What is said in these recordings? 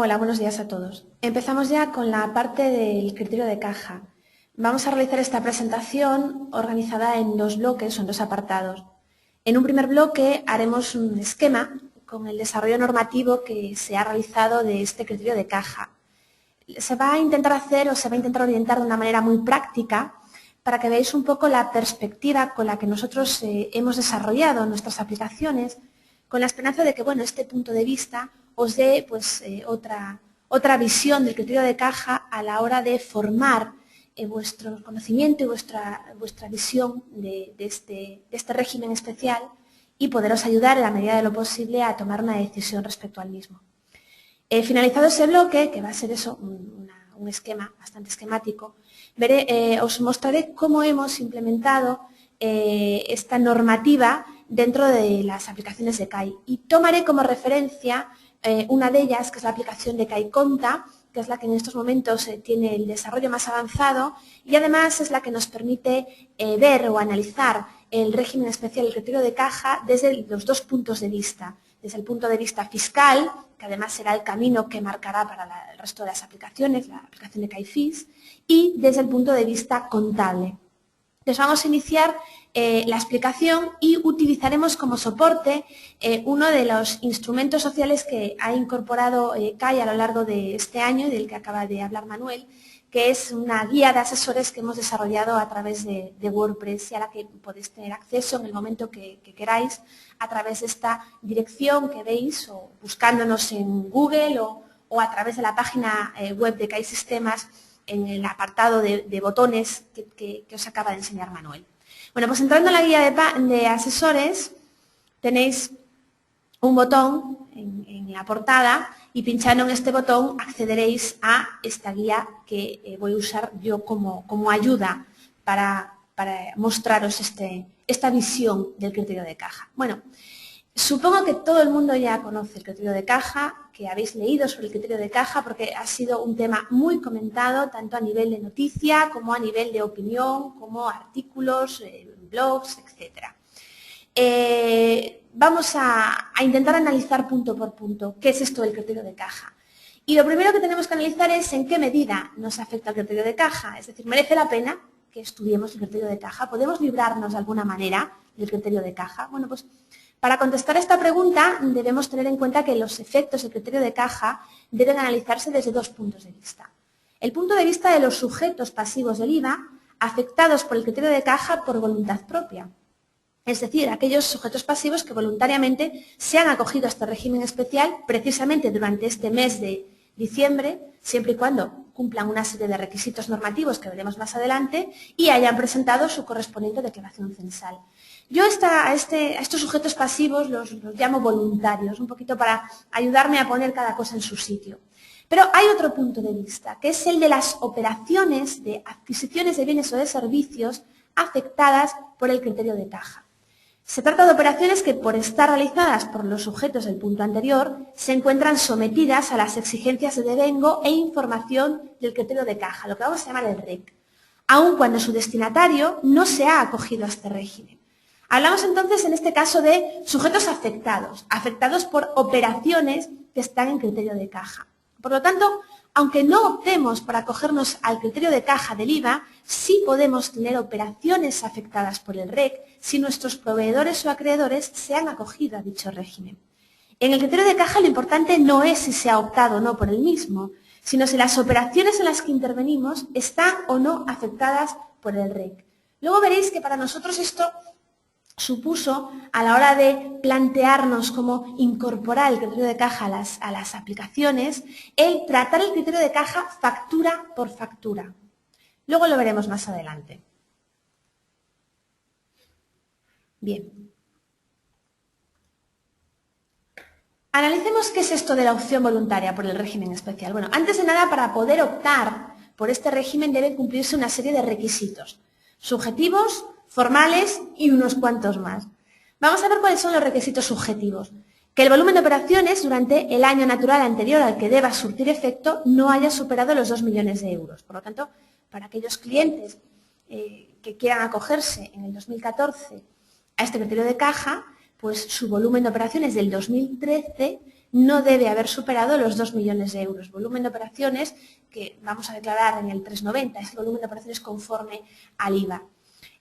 Hola, buenos días a todos. Empezamos ya con la parte del criterio de caja. Vamos a realizar esta presentación organizada en dos bloques o en dos apartados. En un primer bloque haremos un esquema con el desarrollo normativo que se ha realizado de este criterio de caja. Se va a intentar hacer o se va a intentar orientar de una manera muy práctica para que veáis un poco la perspectiva con la que nosotros hemos desarrollado nuestras aplicaciones, con la esperanza de que este punto de vista os dé otra visión del criterio de caja a la hora de formar vuestro conocimiento y vuestra visión de este régimen especial y poderos ayudar en la medida de lo posible a tomar una decisión respecto al mismo. Finalizado ese bloque, que va a ser eso, un esquema bastante esquemático, os mostraré cómo hemos implementado esta normativa dentro de las aplicaciones de CAI y tomaré como referencia una de ellas, que es la aplicación de CAI Conta, que es la que en estos momentos tiene el desarrollo más avanzado y además es la que nos permite ver o analizar el régimen especial del criterio de caja desde los dos puntos de vista. Desde el punto de vista fiscal, que además será el camino que marcará para el resto de las aplicaciones, la aplicación de CAIFIS, y desde el punto de vista contable. Entonces vamos a iniciar la explicación y utilizaremos como soporte uno de los instrumentos sociales que ha incorporado CAI a lo largo de este año y del que acaba de hablar Manuel, que es una guía de asesores que hemos desarrollado a través de WordPress y a la que podéis tener acceso en el momento que queráis a través de esta dirección que veis o buscándonos en Google o a través de la página web de CAI Sistemas en el apartado de botones que os acaba de enseñar Manuel. Bueno, pues entrando en la guía de asesores tenéis un botón en la portada y pinchando en este botón accederéis a esta guía que voy a usar yo como ayuda para mostraros esta visión del criterio de caja. Bueno, supongo que todo el mundo ya conoce el criterio de caja, que habéis leído sobre el criterio de caja porque ha sido un tema muy comentado tanto a nivel de noticia como a nivel de opinión, como artículos, blogs, etc. Vamos a intentar analizar punto por punto qué es esto del criterio de caja. Y lo primero que tenemos que analizar es en qué medida nos afecta el criterio de caja. Es decir, ¿merece la pena que estudiemos el criterio de caja? ¿Podemos librarnos de alguna manera del criterio de caja? Bueno, pues para contestar a esta pregunta debemos tener en cuenta que los efectos del criterio de caja deben analizarse desde dos puntos de vista. El punto de vista de los sujetos pasivos del IVA afectados por el criterio de caja por voluntad propia. Es decir, aquellos sujetos pasivos que voluntariamente se han acogido a este régimen especial precisamente durante este mes de diciembre, siempre y cuando cumplan una serie de requisitos normativos que veremos más adelante y hayan presentado su correspondiente declaración censal. Yo a estos sujetos pasivos los llamo voluntarios, un poquito para ayudarme a poner cada cosa en su sitio. Pero hay otro punto de vista, que es el de las operaciones de adquisiciones de bienes o de servicios afectadas por el criterio de caja. Se trata de operaciones que, por estar realizadas por los sujetos del punto anterior, se encuentran sometidas a las exigencias de devengo e información del criterio de caja, lo que vamos a llamar el REC, aun cuando su destinatario no se ha acogido a este régimen. Hablamos entonces en este caso de sujetos afectados por operaciones que están en criterio de caja. Por lo tanto, aunque no optemos por acogernos al criterio de caja del IVA, sí podemos tener operaciones afectadas por el REC si nuestros proveedores o acreedores se han acogido a dicho régimen. En el criterio de caja lo importante no es si se ha optado o no por el mismo, sino si las operaciones en las que intervenimos están o no afectadas por el REC. Luego veréis que para nosotros esto supuso, a la hora de plantearnos cómo incorporar el criterio de caja a las aplicaciones, el tratar el criterio de caja factura por factura. Luego lo veremos más adelante. Bien. Analicemos qué es esto de la opción voluntaria por el régimen especial. Bueno, antes de nada, para poder optar por este régimen deben cumplirse una serie de requisitos subjetivos, formales y unos cuantos más. Vamos a ver cuáles son los requisitos subjetivos. Que el volumen de operaciones durante el año natural anterior al que deba surtir efecto no haya superado los 2 millones de euros. Por lo tanto, para aquellos clientes que quieran acogerse en el 2014 a este criterio de caja, pues su volumen de operaciones del 2013 no debe haber superado los 2 millones de euros. Volumen de operaciones que vamos a declarar en el 390, es el volumen de operaciones conforme al IVA.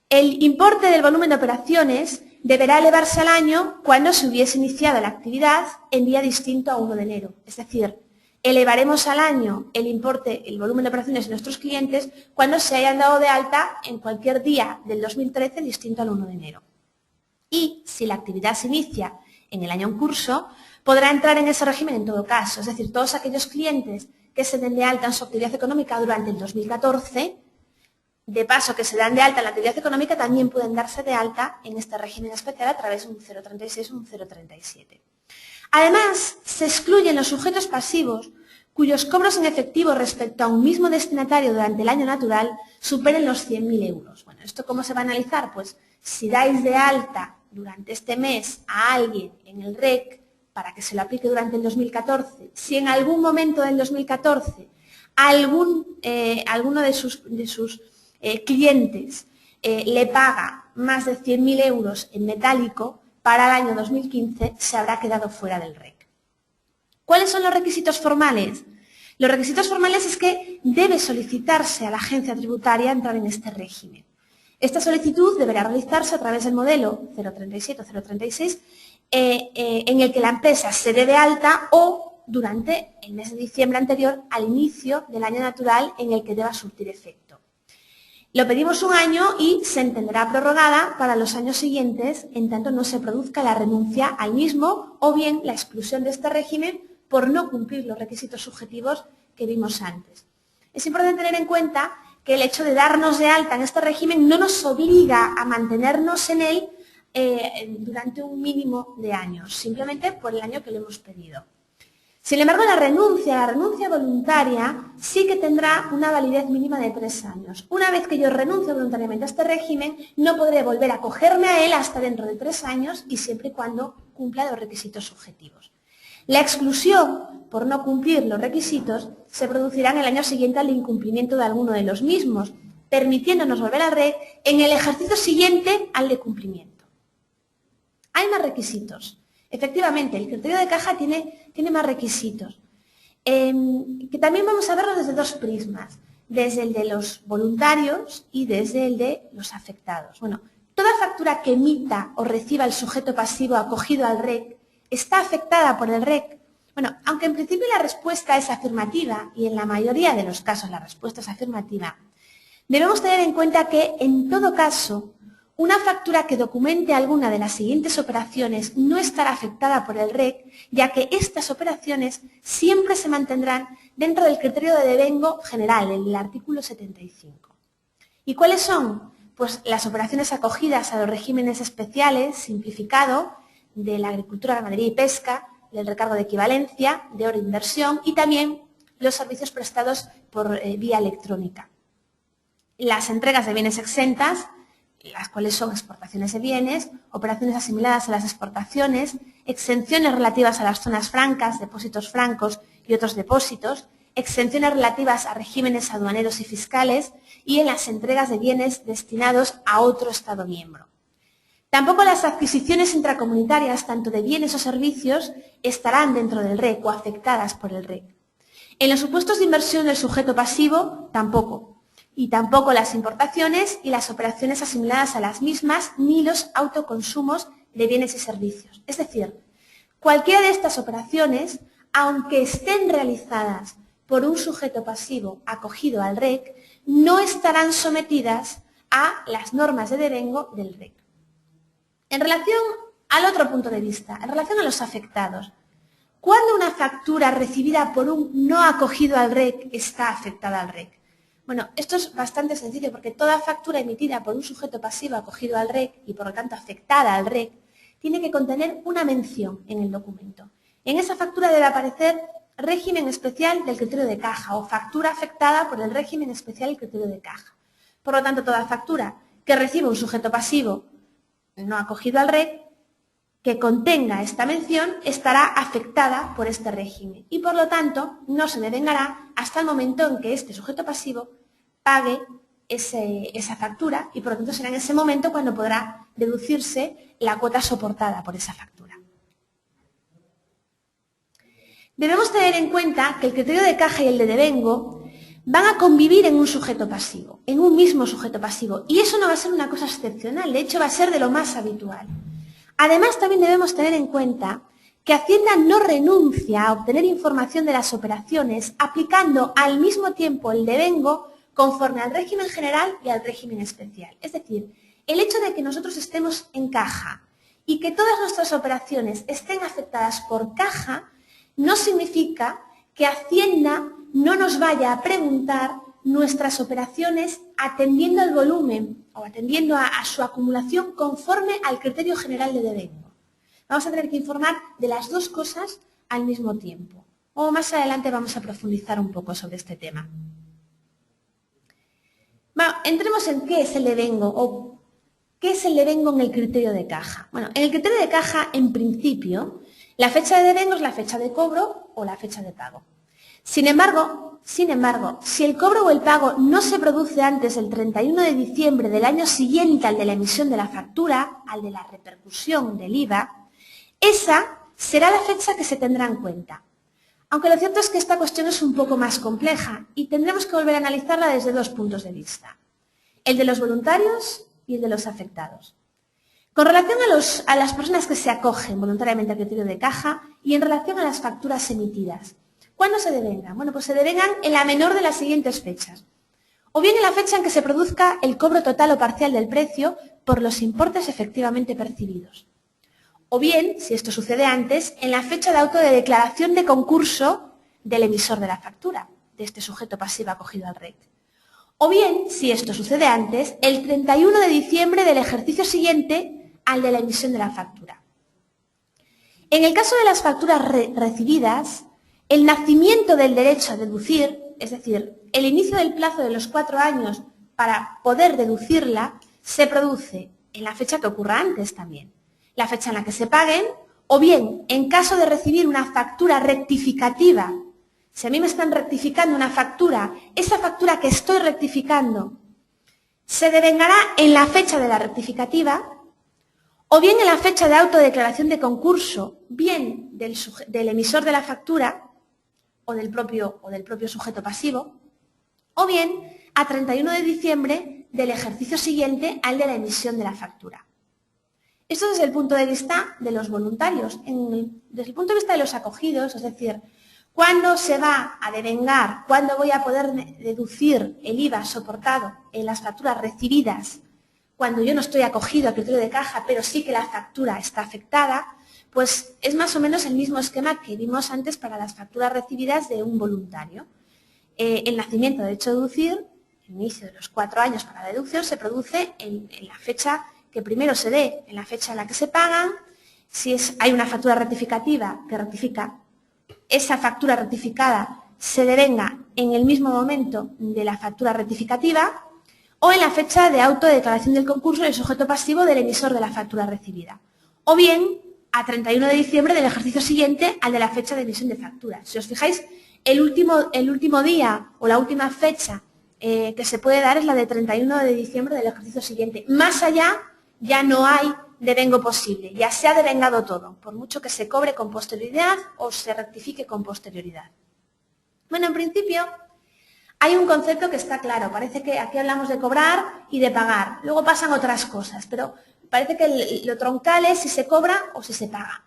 El importe del volumen de operaciones deberá elevarse al año cuando se hubiese iniciado la actividad en día distinto a 1 de enero. Es decir, elevaremos al año el importe, el volumen de operaciones de nuestros clientes cuando se hayan dado de alta en cualquier día del 2013 distinto al 1 de enero. Y si la actividad se inicia en el año en curso, podrá entrar en ese régimen en todo caso. Es decir, todos aquellos clientes que se den de alta en su actividad económica durante el 2014, de paso que se dan de alta en la actividad económica, también pueden darse de alta en este régimen especial a través de un 036 o un 037. Además, se excluyen los sujetos pasivos cuyos cobros en efectivo respecto a un mismo destinatario durante el año natural superen los 100.000 euros. Bueno, ¿esto cómo se va a analizar? Pues si dais de alta durante este mes a alguien en el REC para que se lo aplique durante el 2014, si en algún momento del 2014 alguno de sus clientes le paga más de 100.000 euros en metálico, para el año 2015 se habrá quedado fuera del REC. ¿Cuáles son los requisitos formales? Los requisitos formales es que debe solicitarse a la agencia tributaria entrar en este régimen. Esta solicitud deberá realizarse a través del modelo 037 o 036 en el que la empresa se dé de alta o durante el mes de diciembre anterior al inicio del año natural en el que deba surtir efecto. Lo pedimos un año y se entenderá prorrogada para los años siguientes en tanto no se produzca la renuncia al mismo o bien la exclusión de este régimen por no cumplir los requisitos subjetivos que vimos antes. Es importante tener en cuenta que el hecho de darnos de alta en este régimen no nos obliga a mantenernos en él durante un mínimo de años, simplemente por el año que lo hemos pedido. Sin embargo, la renuncia voluntaria sí que tendrá una validez mínima de 3 años. Una vez que yo renuncio voluntariamente a este régimen, no podré volver a acogerme a él hasta dentro de 3 años y siempre y cuando cumpla los requisitos subjetivos. La exclusión por no cumplir los requisitos se producirá en el año siguiente al incumplimiento de alguno de los mismos, permitiéndonos volver al REC en el ejercicio siguiente al de cumplimiento. Hay más requisitos. Efectivamente, el criterio de caja tiene más requisitos, que también vamos a verlo desde 2 prismas, desde el de los voluntarios y desde el de los afectados. Bueno, toda factura que emita o reciba el sujeto pasivo acogido al REC está afectada por el REC. Bueno, aunque en principio la respuesta es afirmativa y en la mayoría de los casos la respuesta es afirmativa, debemos tener en cuenta que en todo caso una factura que documente alguna de las siguientes operaciones no estará afectada por el REC, ya que estas operaciones siempre se mantendrán dentro del criterio de devengo general, en el artículo 75. ¿Y cuáles son? Pues las operaciones acogidas a los regímenes especiales, simplificado, de la agricultura, ganadería y pesca, del recargo de equivalencia, de oro inversión y también los servicios prestados por vía electrónica. Las entregas de bienes exentas, las cuales son exportaciones de bienes, operaciones asimiladas a las exportaciones, exenciones relativas a las zonas francas, depósitos francos y otros depósitos, exenciones relativas a regímenes aduaneros y fiscales y en las entregas de bienes destinados a otro Estado miembro. Tampoco las adquisiciones intracomunitarias, tanto de bienes o servicios, estarán dentro del REC o afectadas por el REC. En los supuestos de inversión del sujeto pasivo, tampoco. Y tampoco las importaciones y las operaciones asimiladas a las mismas, ni los autoconsumos de bienes y servicios. Es decir, cualquiera de estas operaciones, aunque estén realizadas por un sujeto pasivo acogido al REC, no estarán sometidas a las normas de devengo del REC. En relación al otro punto de vista, en relación a los afectados, ¿cuándo una factura recibida por un no acogido al REC está afectada al REC? Bueno, esto es bastante sencillo porque toda factura emitida por un sujeto pasivo acogido al REC y por lo tanto afectada al REC tiene que contener una mención en el documento. En esa factura debe aparecer régimen especial del criterio de caja o factura afectada por el régimen especial del criterio de caja. Por lo tanto, toda factura que reciba un sujeto pasivo no acogido al REC que contenga esta mención estará afectada por este régimen y, por lo tanto, no se devengará hasta el momento en que este sujeto pasivo pague esa factura y, por lo tanto, será en ese momento cuando podrá deducirse la cuota soportada por esa factura. Debemos tener en cuenta que el criterio de caja y el de devengo van a convivir en un sujeto pasivo, en un mismo sujeto pasivo, y eso no va a ser una cosa excepcional, de hecho va a ser de lo más habitual. Además, también debemos tener en cuenta que Hacienda no renuncia a obtener información de las operaciones aplicando al mismo tiempo el devengo conforme al régimen general y al régimen especial. Es decir, el hecho de que nosotros estemos en caja y que todas nuestras operaciones estén afectadas por caja no significa que Hacienda no nos vaya a preguntar nuestras operaciones atendiendo al volumen o atendiendo a su acumulación conforme al criterio general de devengo. Vamos a tener que informar de las dos cosas al mismo tiempo. O más adelante vamos a profundizar un poco sobre este tema. Bueno, entremos en qué es el devengo o qué es el devengo en el criterio de caja. Bueno, en el criterio de caja, en principio, la fecha de devengo es la fecha de cobro o la fecha de pago. Sin embargo, si el cobro o el pago no se produce antes del 31 de diciembre del año siguiente al de la emisión de la factura, al de la repercusión del IVA, esa será la fecha que se tendrá en cuenta. Aunque lo cierto es que esta cuestión es un poco más compleja y tendremos que volver a analizarla desde dos puntos de vista, el de los voluntarios y el de los afectados. Con relación a las personas que se acogen voluntariamente al criterio de caja y en relación a las facturas emitidas, ¿cuándo se devengan? Bueno, pues se devengan en la menor de las siguientes fechas. O bien en la fecha en que se produzca el cobro total o parcial del precio por los importes efectivamente percibidos. O bien, si esto sucede antes, en la fecha de auto de declaración de concurso del emisor de la factura, de este sujeto pasivo acogido al REC. O bien, si esto sucede antes, el 31 de diciembre del ejercicio siguiente al de la emisión de la factura. En el caso de las facturas recibidas, el nacimiento del derecho a deducir, es decir, el inicio del plazo de los 4 años para poder deducirla, se produce en la fecha que ocurra antes también, la fecha en la que se paguen, o bien, en caso de recibir una factura rectificativa, si a mí me están rectificando una factura, esa factura que estoy rectificando se devengará en la fecha de la rectificativa, o bien en la fecha de autodeclaración de concurso, bien del emisor de la factura, o del propio sujeto pasivo, o bien a 31 de diciembre del ejercicio siguiente al de la emisión de la factura. Esto desde el punto de vista de los voluntarios. Desde el punto de vista de los acogidos, es decir, ¿cuándo se va a devengar? ¿Cuándo voy a poder deducir el IVA soportado en las facturas recibidas cuando yo no estoy acogido al criterio de caja, pero sí que la factura está afectada? Pues es más o menos el mismo esquema que vimos antes para las facturas recibidas de un voluntario. El nacimiento de derecho a deducir, el inicio de los 4 años para la deducción, se produce en la fecha que primero se dé, en la fecha en la que se pagan. Si hay una factura rectificativa que rectifica, esa factura rectificada se devenga en el mismo momento de la factura rectificativa o en la fecha de autodeclaración del concurso del sujeto pasivo del emisor de la factura recibida. O bien a 31 de diciembre del ejercicio siguiente al de la fecha de emisión de factura. Si os fijáis, el último día o la última fecha que se puede dar es la de 31 de diciembre del ejercicio siguiente. Más allá ya no hay devengo posible, ya se ha devengado todo, por mucho que se cobre con posterioridad o se rectifique con posterioridad. Bueno, en principio hay un concepto que está claro, parece que aquí hablamos de cobrar y de pagar, luego pasan otras cosas, pero parece que lo troncal es si se cobra o si se paga.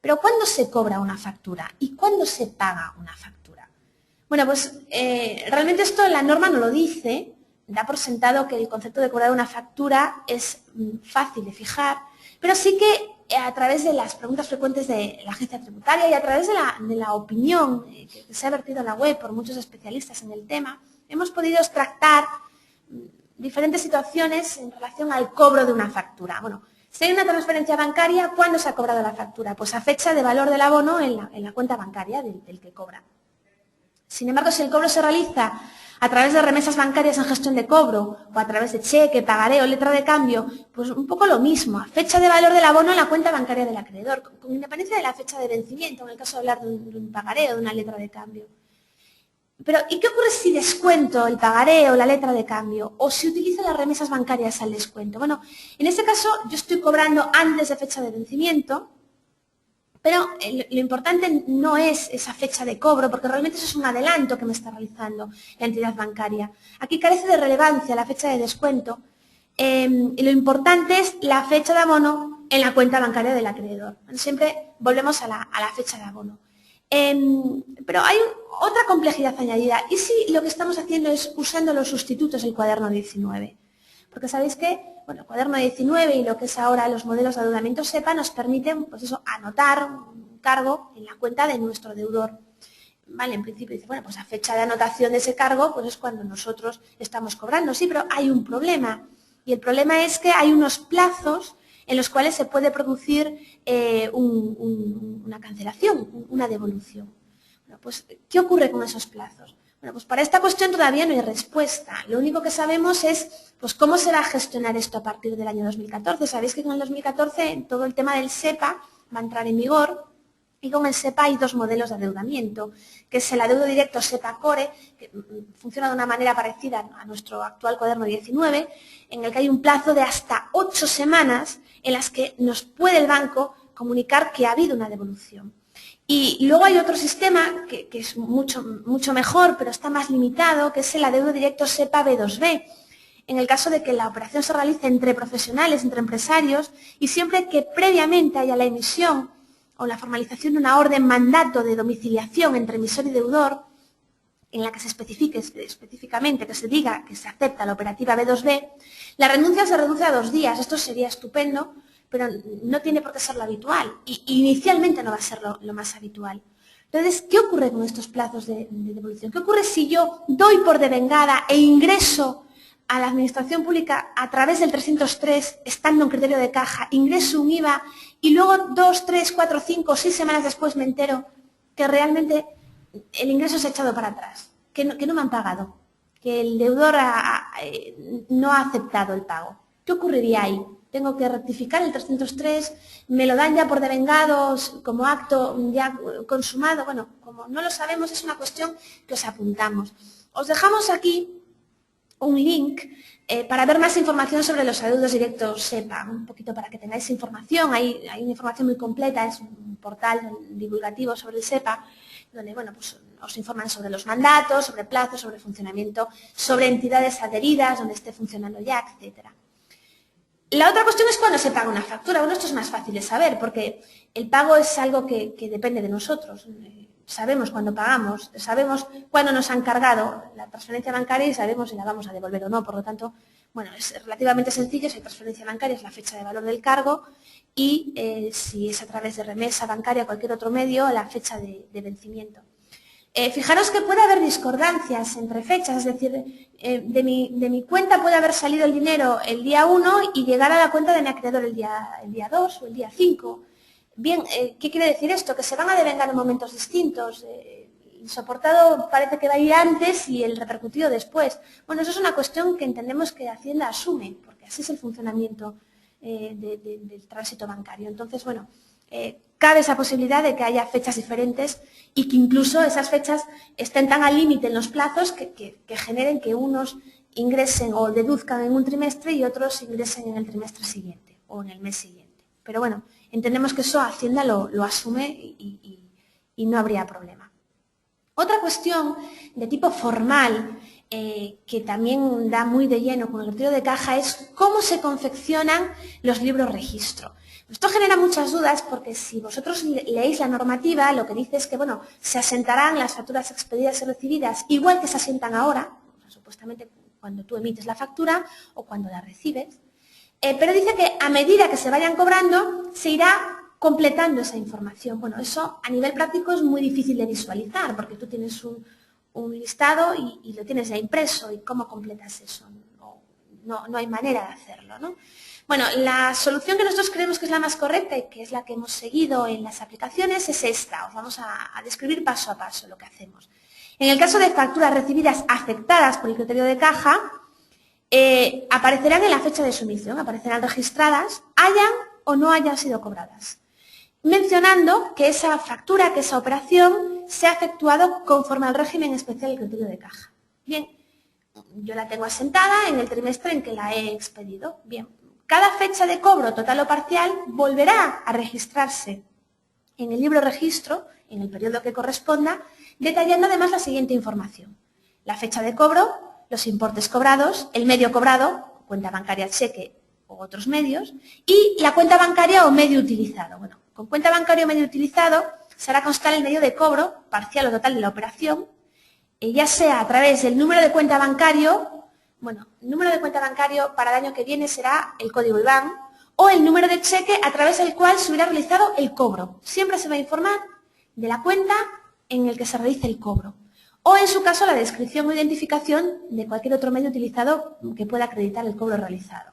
Pero ¿cuándo se cobra una factura y cuándo se paga una factura? Bueno, pues realmente esto la norma no lo dice, da por sentado que el concepto de cobrar una factura es fácil de fijar, pero sí que a través de las preguntas frecuentes de la agencia tributaria y a través de la opinión que se ha vertido en la web por muchos especialistas en el tema, hemos podido extractar diferentes situaciones en relación al cobro de una factura. Bueno, si hay una transferencia bancaria, ¿cuándo se ha cobrado la factura? Pues a fecha de valor del abono en la cuenta bancaria del que cobra. Sin embargo, si el cobro se realiza a través de remesas bancarias en gestión de cobro o a través de cheque, pagaré o letra de cambio, pues un poco lo mismo, a fecha de valor del abono en la cuenta bancaria del acreedor, con independencia de la fecha de vencimiento, en el caso de hablar de un pagaré o de una letra de cambio. Pero, ¿y qué ocurre si descuento el pagaré o la letra de cambio? O si utilizo las remesas bancarias al descuento. Bueno, en este caso yo estoy cobrando antes de fecha de vencimiento, Pero lo importante no es esa fecha de cobro, porque realmente eso es un adelanto que me está realizando la entidad bancaria. Aquí carece de relevancia la fecha de descuento y lo importante es la fecha de abono en la cuenta bancaria del acreedor. Siempre volvemos a la fecha de abono. Pero hay otra complejidad añadida. ¿Y si lo que estamos haciendo es usando los sustitutos del cuaderno 19? Porque sabéis que el cuaderno 19 y lo que es ahora los modelos de adeudamiento SEPA nos permiten, pues eso, anotar un cargo en la cuenta de nuestro deudor. Vale, en principio dice, bueno, pues a fecha de anotación de ese cargo, pues es cuando nosotros estamos cobrando. Sí, pero hay un problema. Y el problema es que hay unos plazos en los cuales se puede producir una cancelación, una devolución. Bueno, pues, ¿qué ocurre con esos plazos? Bueno, pues para esta cuestión todavía no hay respuesta. Lo único que sabemos es pues, cómo se va a gestionar esto a partir del año 2014. Sabéis que con el 2014 todo el tema del SEPA va a entrar en vigor y con el SEPA hay dos modelos de adeudamiento, que es el adeudo directo SEPA Core, que funciona de una manera parecida a nuestro actual cuaderno 19, en el que hay un plazo de hasta 8 semanas en las que nos puede el banco comunicar que ha habido una devolución. Y luego hay otro sistema que es mucho mejor, pero está más limitado, que es el adeudo directo SEPA B2B, en el caso de que la operación se realice entre profesionales, entre empresarios, y siempre que previamente haya la emisión o la formalización de una orden mandato de domiciliación entre emisor y deudor, en la que se especifique específicamente, que se diga que se acepta la operativa B2B, la renuncia se reduce a 2 días. Esto sería estupendo, pero no tiene por qué ser lo habitual. Y inicialmente no va a ser lo más habitual. Entonces, ¿qué ocurre con estos plazos de devolución? ¿Qué ocurre si yo doy por devengada e ingreso a la Administración Pública a través del 303, estando en criterio de caja, ingreso un IVA y luego 2, 3, 4, 5, 6 semanas después me entero que realmente el ingreso se ha echado para atrás, que no me han pagado, que el deudor no ha aceptado el pago? ¿Qué ocurriría ahí? Tengo que rectificar el 303, me lo dan ya por devengados como acto ya consumado. Bueno, como no lo sabemos, es una cuestión que os apuntamos. Os dejamos aquí un link para ver más información sobre los adeudos directos SEPA, un poquito para que tengáis información. Hay una información muy completa, es un portal divulgativo sobre el SEPA, donde pues, os informan sobre los mandatos, sobre plazos, sobre funcionamiento, sobre entidades adheridas, donde esté funcionando ya, etcétera. La otra cuestión es cuándo se paga una factura. Bueno, esto es más fácil de saber, porque el pago es algo que depende de nosotros. Sabemos cuándo pagamos, sabemos cuándo nos han cargado la transferencia bancaria y sabemos si la vamos a devolver o no. Por lo tanto, es relativamente sencillo. Si hay transferencia bancaria es la fecha de valor del cargo y si es a través de remesa bancaria o cualquier otro medio, la fecha de vencimiento. Fijaros que puede haber discordancias entre fechas, es decir, de mi cuenta puede haber salido el dinero el día 1 y llegar a la cuenta de mi acreedor el día 2 o el día 5. Bien, ¿qué quiere decir esto? Que se van a devengar en momentos distintos. El soportado parece que va a ir antes y el repercutido después. Bueno, eso es una cuestión que entendemos que Hacienda asume, porque así es el funcionamiento del tránsito bancario. Entonces, cabe esa posibilidad de que haya fechas diferentes y que incluso esas fechas estén tan al límite en los plazos que generen que unos ingresen o deduzcan en un trimestre y otros ingresen en el trimestre siguiente o en el mes siguiente. Pero bueno, entendemos que eso Hacienda lo asume y no habría problema. Otra cuestión de tipo formal que también da muy de lleno con el criterio de caja es cómo se confeccionan los libros registro. Esto genera muchas dudas porque si vosotros leéis la normativa, lo que dice es que se asentarán las facturas expedidas y recibidas igual que se asientan ahora, supuestamente cuando tú emites la factura o cuando la recibes, pero dice que a medida que se vayan cobrando se irá completando esa información. Bueno, eso a nivel práctico es muy difícil de visualizar porque tú tienes un listado y lo tienes ya impreso. ¿Y cómo completas eso? No hay manera de hacerlo, ¿no? Bueno, la solución que nosotros creemos que es la más correcta y que es la que hemos seguido en las aplicaciones es esta. Os vamos a describir paso a paso lo que hacemos. En el caso de facturas recibidas afectadas por el criterio de caja, aparecerán en la fecha de sumisión, aparecerán registradas, hayan o no hayan sido cobradas, mencionando que esa factura, que esa operación se ha efectuado conforme al régimen especial del criterio de caja. Bien, yo la tengo asentada en el trimestre en que la he expedido. Bien, cada fecha de cobro total o parcial volverá a registrarse en el libro registro, en el periodo que corresponda, detallando además la siguiente información: la fecha de cobro, los importes cobrados, el medio cobrado, cuenta bancaria, cheque o otros medios, y la cuenta bancaria o medio utilizado. Bueno, con cuenta bancaria o medio utilizado se hará constar el medio de cobro, parcial o total de la operación, ya sea a través del número de cuenta bancario. Bueno, el número de cuenta bancario para el año que viene será el código IBAN, o el número de cheque a través del cual se hubiera realizado el cobro. Siempre se va a informar de la cuenta en el que se realice el cobro. O, en su caso, la descripción o identificación de cualquier otro medio utilizado que pueda acreditar el cobro realizado.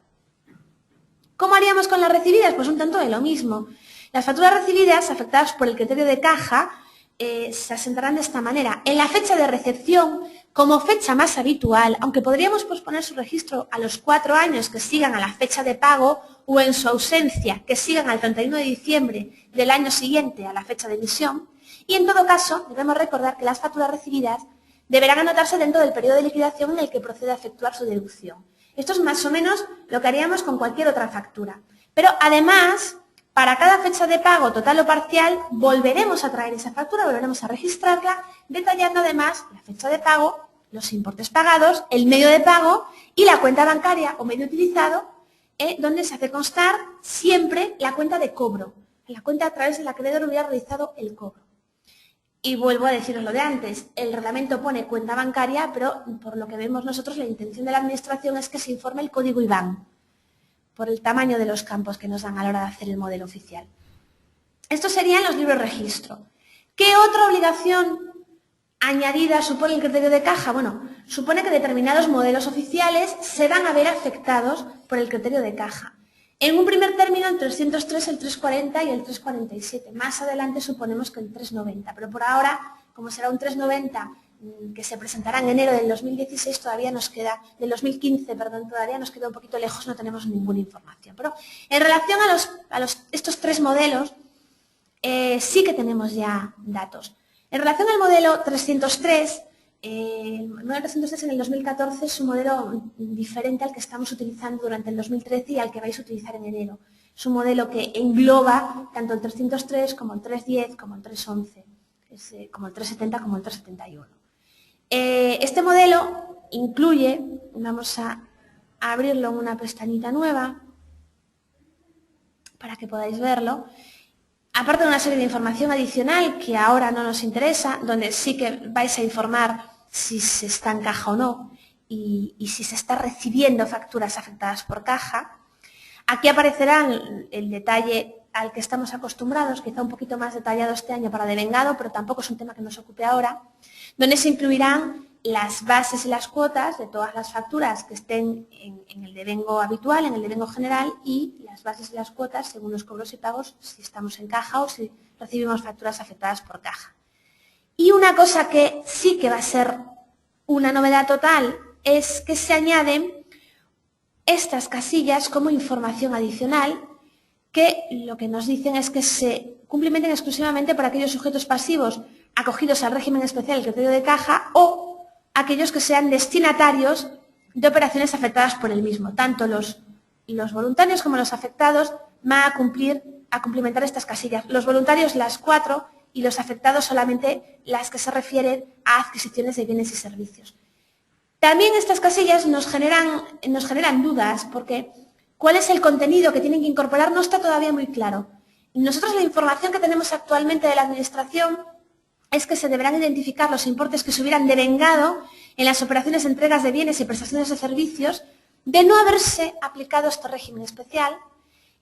¿Cómo haríamos con las recibidas? Pues un tanto de lo mismo. Las facturas recibidas afectadas por el criterio de caja se asentarán de esta manera: en la fecha de recepción, como fecha más habitual, aunque podríamos posponer su registro a los 4 años que sigan a la fecha de pago, o en su ausencia, que sigan al 31 de diciembre del año siguiente a la fecha de emisión. Y en todo caso, debemos recordar que las facturas recibidas deberán anotarse dentro del periodo de liquidación en el que procede a efectuar su deducción. Esto es más o menos lo que haríamos con cualquier otra factura. Pero además, para cada fecha de pago total o parcial, volveremos a traer esa factura, volveremos a registrarla, detallando además la fecha de pago, los importes pagados, el medio de pago y la cuenta bancaria o medio utilizado, donde se hace constar siempre la cuenta de cobro, la cuenta a través de la que el acreedor hubiera realizado el cobro. Y vuelvo a deciros lo de antes: el reglamento pone cuenta bancaria, pero por lo que vemos nosotros, la intención de la Administración es que se informe el código IBAN, por el tamaño de los campos que nos dan a la hora de hacer el modelo oficial. Estos serían los libros registro. ¿Qué otra obligación añadida supone el criterio de caja? Bueno, supone que determinados modelos oficiales se van a ver afectados por el criterio de caja. En un primer término, el 303, el 340 y el 347. Más adelante suponemos que el 390, pero por ahora, como será un 390 que se presentará en enero del 2016, todavía nos queda, del 2015, perdón, todavía nos queda un poquito lejos, no tenemos ninguna información. Pero en relación a estos 3 modelos, sí que tenemos ya datos. En relación al modelo 303, el modelo 303 en el 2014 es un modelo diferente al que estamos utilizando durante el 2013 y al que vais a utilizar en enero. Es un modelo que engloba tanto el 303 como el 310, como el 311, como el 370, como el 371. Este modelo incluye, vamos a abrirlo en una pestañita nueva para que podáis verlo, aparte de una serie de información adicional que ahora no nos interesa, donde sí que vais a informar si se está en caja o no y si se está recibiendo facturas afectadas por caja. Aquí aparecerá el detalle al que estamos acostumbrados, quizá un poquito más detallado este año para devengado, pero tampoco es un tema que nos ocupe ahora, donde se incluirán las bases y las cuotas de todas las facturas que estén en el devengo habitual, en el devengo general, y las bases y las cuotas según los cobros y pagos, si estamos en caja o si recibimos facturas afectadas por caja. Y una cosa que sí que va a ser una novedad total es que se añaden estas casillas como información adicional, que lo que nos dicen es que se cumplimenten exclusivamente para aquellos sujetos pasivos acogidos al régimen especial del criterio de caja o aquellos que sean destinatarios de operaciones afectadas por el mismo. Tanto los voluntarios como los afectados van a cumplimentar estas casillas. Los voluntarios las 4 y los afectados solamente las que se refieren a adquisiciones de bienes y servicios. También estas casillas nos generan dudas, porque cuál es el contenido que tienen que incorporar no está todavía muy claro. Y nosotros la información que tenemos actualmente de la Administración es que se deberán identificar los importes que se hubieran devengado en las operaciones de entregas de bienes y prestaciones de servicios de no haberse aplicado este régimen especial,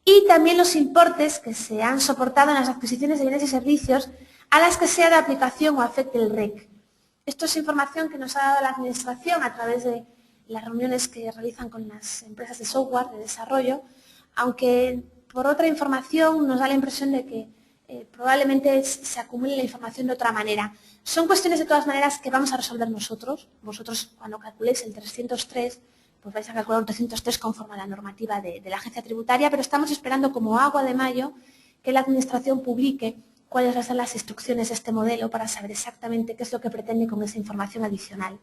y también los importes que se han soportado en las adquisiciones de bienes y servicios a las que sea de aplicación o afecte el REC. Esto es información que nos ha dado la Administración a través de las reuniones que realizan con las empresas de software, de desarrollo, aunque por otra información nos da la impresión de que probablemente se acumule la información de otra manera. Son cuestiones de todas maneras que vamos a resolver nosotros. Vosotros, cuando calculéis el 303, pues vais a calcular un 303 conforme a la normativa de la agencia tributaria, pero estamos esperando como agua de mayo que la Administración publique cuáles van a ser las instrucciones de este modelo para saber exactamente qué es lo que pretende con esa información adicional.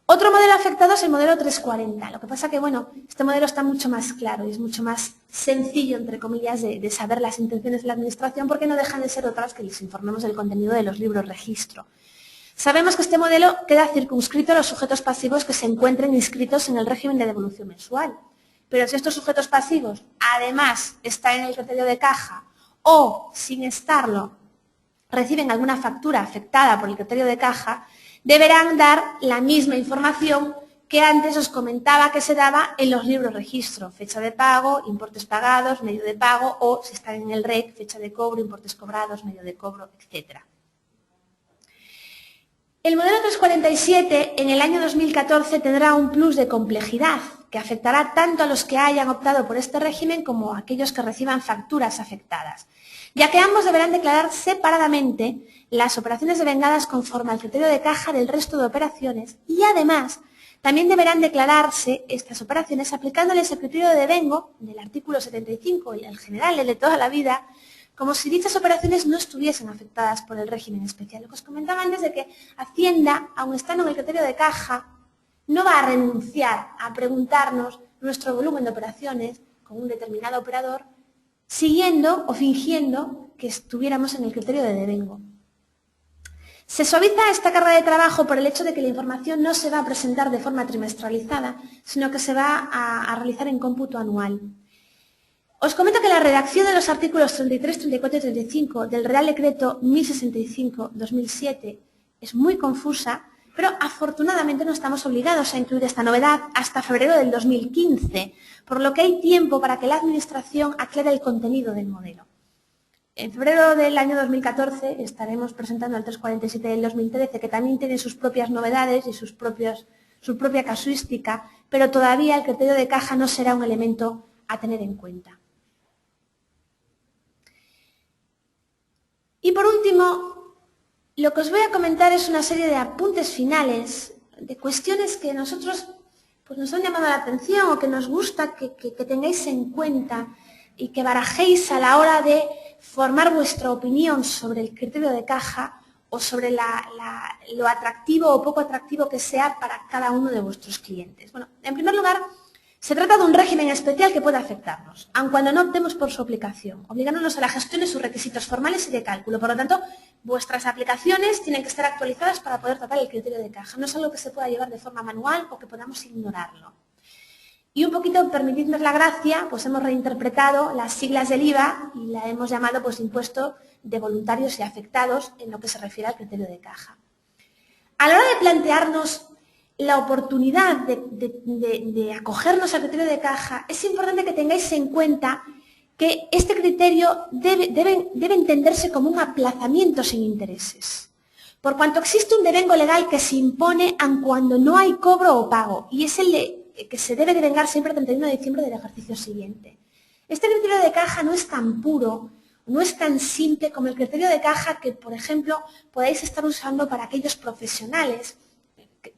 Otro modelo afectado es el modelo 340. Lo que pasa que, bueno, este modelo está mucho más claro y es mucho más sencillo, entre comillas, de saber las intenciones de la Administración, porque no dejan de ser otras que les informemos del contenido de los libros registro. Sabemos que este modelo queda circunscrito a los sujetos pasivos que se encuentren inscritos en el régimen de devolución mensual. Pero si estos sujetos pasivos, además, están en el criterio de caja o, sin estarlo, reciben alguna factura afectada por el criterio de caja, deberán dar la misma información que antes os comentaba que se daba en los libros registro, fecha de pago, importes pagados, medio de pago o, si están en el REC, fecha de cobro, importes cobrados, medio de cobro, etc. El modelo 347 en el año 2014 tendrá un plus de complejidad que afectará tanto a los que hayan optado por este régimen como a aquellos que reciban facturas afectadas, ya que ambos deberán declarar separadamente las operaciones devengadas conforme al criterio de caja del resto de operaciones y, además, también deberán declararse estas operaciones aplicándoles el criterio de devengo del artículo 75 y el general, el de toda la vida, como si dichas operaciones no estuviesen afectadas por el régimen especial. Lo que os comentaba antes de que Hacienda, aun estando en el criterio de caja, no va a renunciar a preguntarnos nuestro volumen de operaciones con un determinado operador, siguiendo o fingiendo que estuviéramos en el criterio de devengo. Se suaviza esta carga de trabajo por el hecho de que la información no se va a presentar de forma trimestralizada, sino que se va a realizar en cómputo anual. Os comento que la redacción de los artículos 33, 34 y 35 del Real Decreto 1065/2007 es muy confusa, pero afortunadamente no estamos obligados a incluir esta novedad hasta febrero del 2015, por lo que hay tiempo para que la Administración aclare el contenido del modelo. En febrero del año 2014 estaremos presentando el 347 del 2013, que también tiene sus propias novedades y su propia casuística, pero todavía el criterio de caja no será un elemento a tener en cuenta. Y por último, lo que os voy a comentar es una serie de apuntes finales, de cuestiones que nosotros pues, nos han llamado la atención o que nos gusta que tengáis en cuenta y que barajéis a la hora de formar vuestra opinión sobre el criterio de caja o sobre lo atractivo o poco atractivo que sea para cada uno de vuestros clientes. Bueno, en primer lugar, se trata de un régimen especial que puede afectarnos, aun cuando no optemos por su aplicación, obligándonos a la gestión de sus requisitos formales y de cálculo. Por lo tanto, vuestras aplicaciones tienen que estar actualizadas para poder tratar el criterio de caja. No es algo que se pueda llevar de forma manual o que podamos ignorarlo. Y un poquito, permitidme la gracia, pues hemos reinterpretado las siglas del IVA y la hemos llamado pues impuesto de voluntarios y afectados en lo que se refiere al criterio de caja. A la hora de plantearnos la oportunidad de acogernos al criterio de caja, es importante que tengáis en cuenta que este criterio debe entenderse como un aplazamiento sin intereses, por cuanto existe un devengo legal que se impone aun cuando no hay cobro o pago, y es el que se debe devengar siempre el 31 de diciembre del ejercicio siguiente. Este criterio de caja no es tan puro, no es tan simple como el criterio de caja que, por ejemplo, podáis estar usando para aquellos profesionales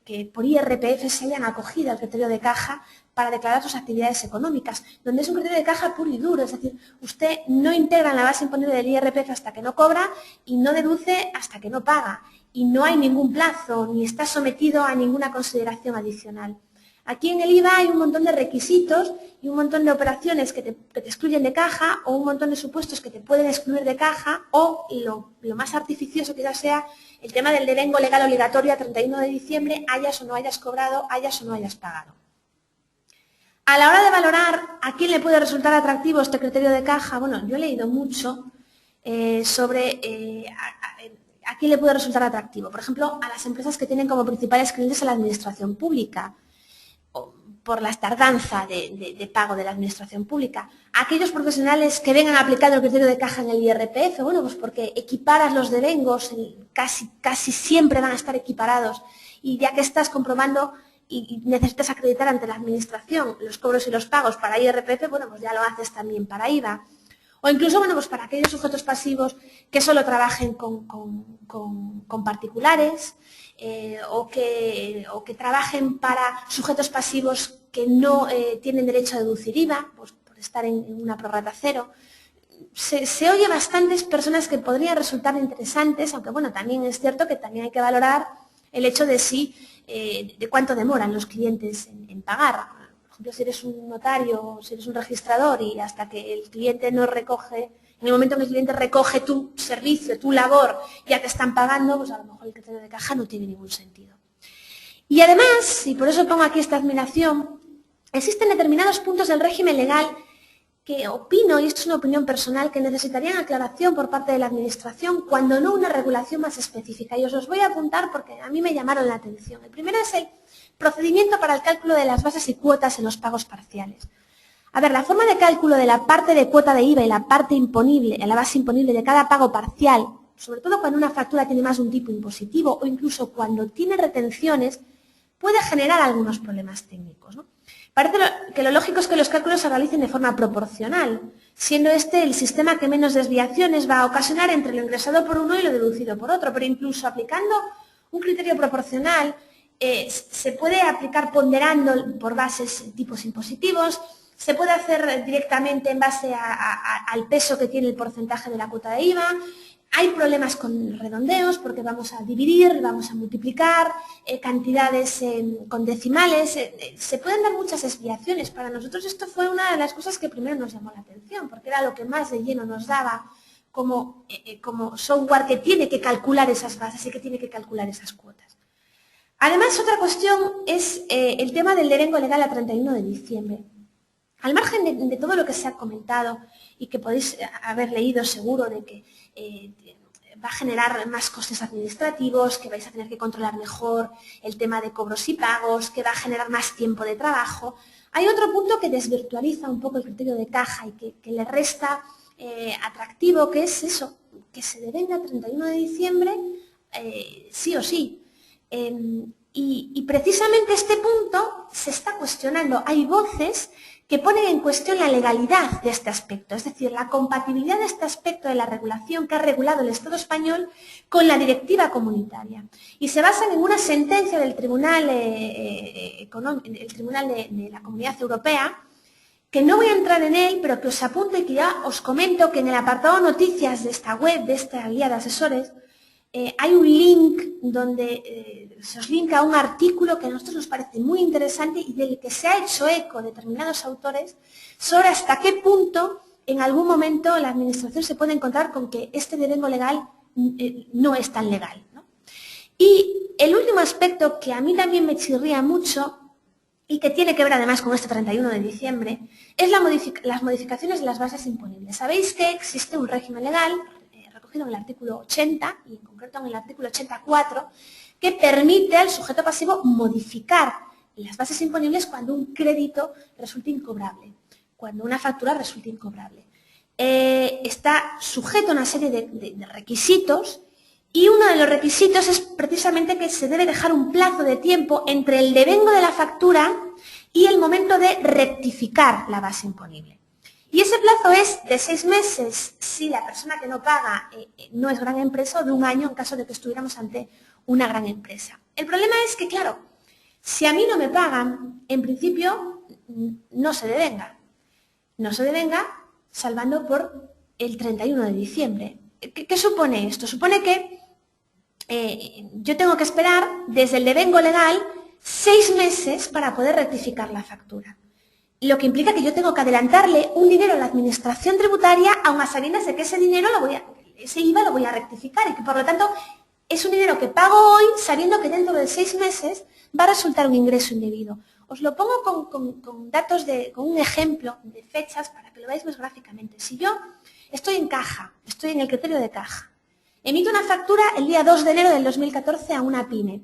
que por IRPF se hayan acogido al criterio de caja para declarar sus actividades económicas, donde es un criterio de caja puro y duro, es decir, usted no integra en la base imponible del IRPF hasta que no cobra y no deduce hasta que no paga, y no hay ningún plazo ni está sometido a ninguna consideración adicional. Aquí en el IVA hay un montón de requisitos y un montón de operaciones que te excluyen de caja o un montón de supuestos que te pueden excluir de caja o, lo más artificioso que ya sea, el tema del devengo legal obligatorio a 31 de diciembre, hayas o no hayas cobrado, hayas o no hayas pagado. A la hora de valorar a quién le puede resultar atractivo este criterio de caja, bueno, yo he leído mucho sobre a quién le puede resultar atractivo. Por ejemplo, a las empresas que tienen como principales clientes a la administración pública, por la tardanza de pago de la administración pública. Aquellos profesionales que vengan aplicando el criterio de caja en el IRPF, bueno, pues porque equiparas los devengos, casi siempre van a estar equiparados, y ya que estás comprobando y necesitas acreditar ante la administración los cobros y los pagos para IRPF, bueno, pues ya lo haces también para IVA. O incluso, bueno, pues para aquellos sujetos pasivos que solo trabajen con particulares, o que trabajen para sujetos pasivos que no tienen derecho a deducir IVA, pues por estar en una prorrata cero. Se oye bastantes personas que podrían resultar interesantes, aunque bueno, también es cierto que también hay que valorar el hecho de si de cuánto demoran los clientes en pagar. Por ejemplo, si eres un notario, si eres un registrador y hasta que el cliente no recoge, en el momento en que el cliente recoge tu servicio, tu labor, ya te están pagando, pues a lo mejor el criterio de caja no tiene ningún sentido. Y además, y por eso pongo aquí esta admiración, existen determinados puntos del régimen legal que opino, y esto es una opinión personal, que necesitarían aclaración por parte de la Administración, cuando no una regulación más específica. Y os los voy a apuntar porque a mí me llamaron la atención. El primero es el procedimiento para el cálculo de las bases y cuotas en los pagos parciales. A ver, la forma de cálculo de la parte de cuota de IVA y la parte imponible, la base imponible de cada pago parcial, sobre todo cuando una factura tiene más de un tipo impositivo o incluso cuando tiene retenciones, puede generar algunos problemas técnicos, ¿no? Parece que lo lógico es que los cálculos se realicen de forma proporcional, siendo este el sistema que menos desviaciones va a ocasionar entre lo ingresado por uno y lo deducido por otro, pero incluso aplicando un criterio proporcional se puede aplicar ponderando por bases tipos impositivos, se puede hacer directamente en base al peso que tiene el porcentaje de la cuota de IVA. Hay problemas con redondeos porque vamos a dividir, vamos a multiplicar cantidades con decimales. Se pueden dar muchas desviaciones. Para nosotros esto fue una de las cosas que primero nos llamó la atención porque era lo que más de lleno nos daba como software que tiene que calcular esas bases y que tiene que calcular esas cuotas. Además, otra cuestión es el tema del devengo legal a 31 de diciembre. Al margen de todo lo que se ha comentado y que podéis haber leído seguro de que va a generar más costes administrativos, que vais a tener que controlar mejor el tema de cobros y pagos, que va a generar más tiempo de trabajo, hay otro punto que desvirtualiza un poco el criterio de caja y que le resta atractivo, que es eso, que se devenga 31 de diciembre sí o sí. Y precisamente este punto se está cuestionando. Hay voces que ponen en cuestión la legalidad de este aspecto, es decir, la compatibilidad de este aspecto de la regulación que ha regulado el Estado español con la directiva comunitaria. Y se basan en una sentencia del Tribunal, de la Comunidad Europea, que no voy a entrar en él, pero que os apunto y que ya os comento que en el apartado noticias de esta web, de esta guía de asesores, hay un link donde se os linka un artículo que a nosotros nos parece muy interesante y del que se ha hecho eco determinados autores sobre hasta qué punto en algún momento la Administración se puede encontrar con que este devengo legal no es tan legal, ¿no? Y el último aspecto que a mí también me chirría mucho y que tiene que ver además con este 31 de diciembre es las modificaciones de las bases imponibles. Sabéis que existe un régimen legal recogido en el artículo 80, y en concreto en el artículo 84, que permite al sujeto pasivo modificar las bases imponibles cuando un crédito resulte incobrable, cuando una factura resulte incobrable. Está sujeto a una serie de requisitos y uno de los requisitos es precisamente que se debe dejar un plazo de tiempo entre el devengo de la factura y el momento de rectificar la base imponible. Y ese plazo es de 6 meses si la persona que no paga no es gran empresa o de 1 año en caso de que estuviéramos ante una gran empresa. El problema es que, claro, si a mí no me pagan, en principio no se devenga. No se devenga salvando por el 31 de diciembre. ¿Qué supone esto? Supone que yo tengo que esperar desde el devengo legal 6 meses para poder rectificar la factura. Lo que implica que yo tengo que adelantarle un dinero a la Administración tributaria, aun a sabiendas de que ese dinero ese IVA lo voy a rectificar y que por lo tanto es un dinero que pago hoy sabiendo que dentro de 6 meses va a resultar un ingreso indebido. Os lo pongo con datos, con un ejemplo de fechas para que lo veáis más gráficamente. Si yo estoy en caja, estoy en el criterio de caja, emito una factura el día 2 de enero del 2014 a una pyme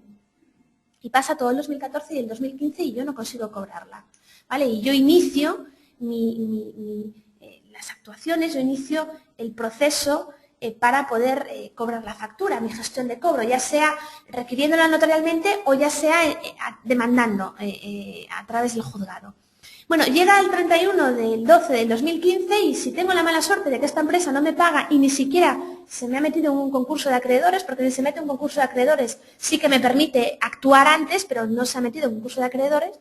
y pasa todo el 2014 y el 2015 y yo no consigo cobrarla. ¿Vale? Y yo inicio las actuaciones, yo inicio el proceso para poder cobrar la factura, mi gestión de cobro, ya sea requiriéndola notarialmente o ya sea demandando a través del juzgado. Bueno, llega el 31 del 12 del 2015 y si tengo la mala suerte de que esta empresa no me paga y ni siquiera se me ha metido en un concurso de acreedores, porque si se mete en un concurso de acreedores sí que me permite actuar antes, pero no se ha metido en un concurso de acreedores,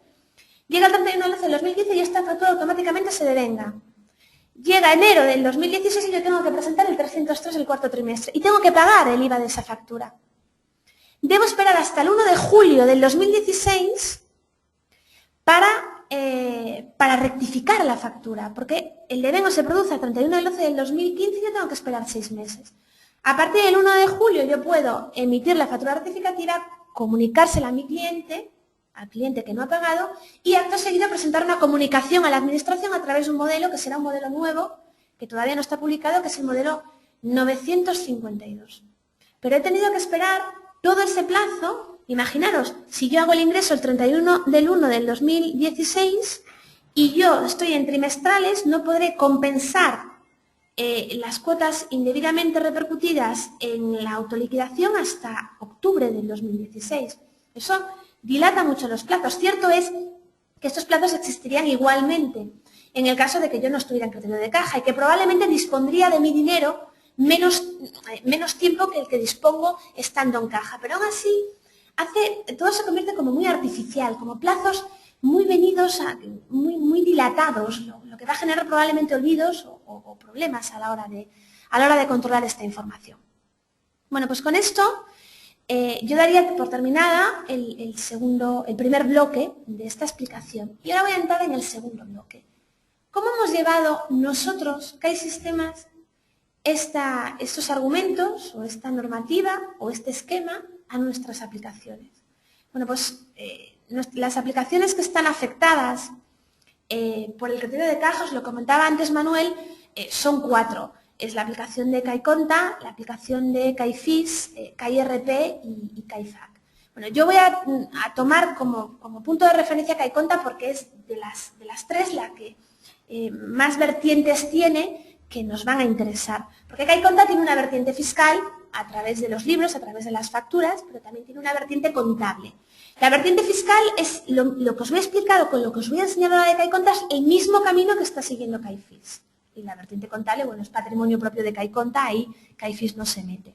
llega el 31 del 12 del 2015 y esta factura automáticamente se devenga. Llega enero del 2016 y yo tengo que presentar el 303 del cuarto trimestre y tengo que pagar el IVA de esa factura. debo esperar hasta el 1 de julio del 2016 para rectificar la factura, porque el devengo se produce a 31 del 12 del 2015 y yo tengo que esperar 6 meses. A partir del 1 de julio yo puedo emitir la factura rectificativa, comunicársela a mi cliente, al cliente que no ha pagado, y acto seguido presentar una comunicación a la administración a través de un modelo que será un modelo nuevo, que todavía no está publicado, que es el modelo 952. Pero he tenido que esperar todo ese plazo. Imaginaros, si yo hago el ingreso el 31 del 1 del 2016 y yo estoy en trimestrales, no podré compensar las cuotas indebidamente repercutidas en la autoliquidación hasta octubre del 2016. Eso dilata mucho los plazos. Cierto es que estos plazos existirían igualmente en el caso de que yo no estuviera en criterio de caja y que probablemente dispondría de mi dinero menos tiempo que el que dispongo estando en caja. Pero aún así, todo se convierte como muy artificial, como plazos muy venidos, muy dilatados, lo que va a generar probablemente olvidos o problemas a la hora de controlar esta información. Bueno, pues con esto yo daría por terminada el primer bloque de esta explicación. Y ahora voy a entrar en el segundo bloque. ¿Cómo hemos llevado nosotros, CAI Sistemas, estos argumentos o esta normativa o este esquema a nuestras aplicaciones? Bueno, pues las aplicaciones que están afectadas por el criterio de caja, os lo comentaba antes Manuel, son 4. Es la aplicación de CAIConta, la aplicación de CAIFIS, CAIRP y CAIFAC. Bueno, yo voy a tomar como punto de referencia CAIConta porque es de las 3 la que más vertientes tiene que nos van a interesar. Porque CAIConta tiene una vertiente fiscal a través de los libros, a través de las facturas, pero también tiene una vertiente contable. La vertiente fiscal es lo que os voy a explicar o con lo que os voy a enseñar ahora de CAIConta es el mismo camino que está siguiendo CAIFIS. Y la vertiente contable, bueno, es patrimonio propio de CAIConta, ahí CAIFIS no se mete.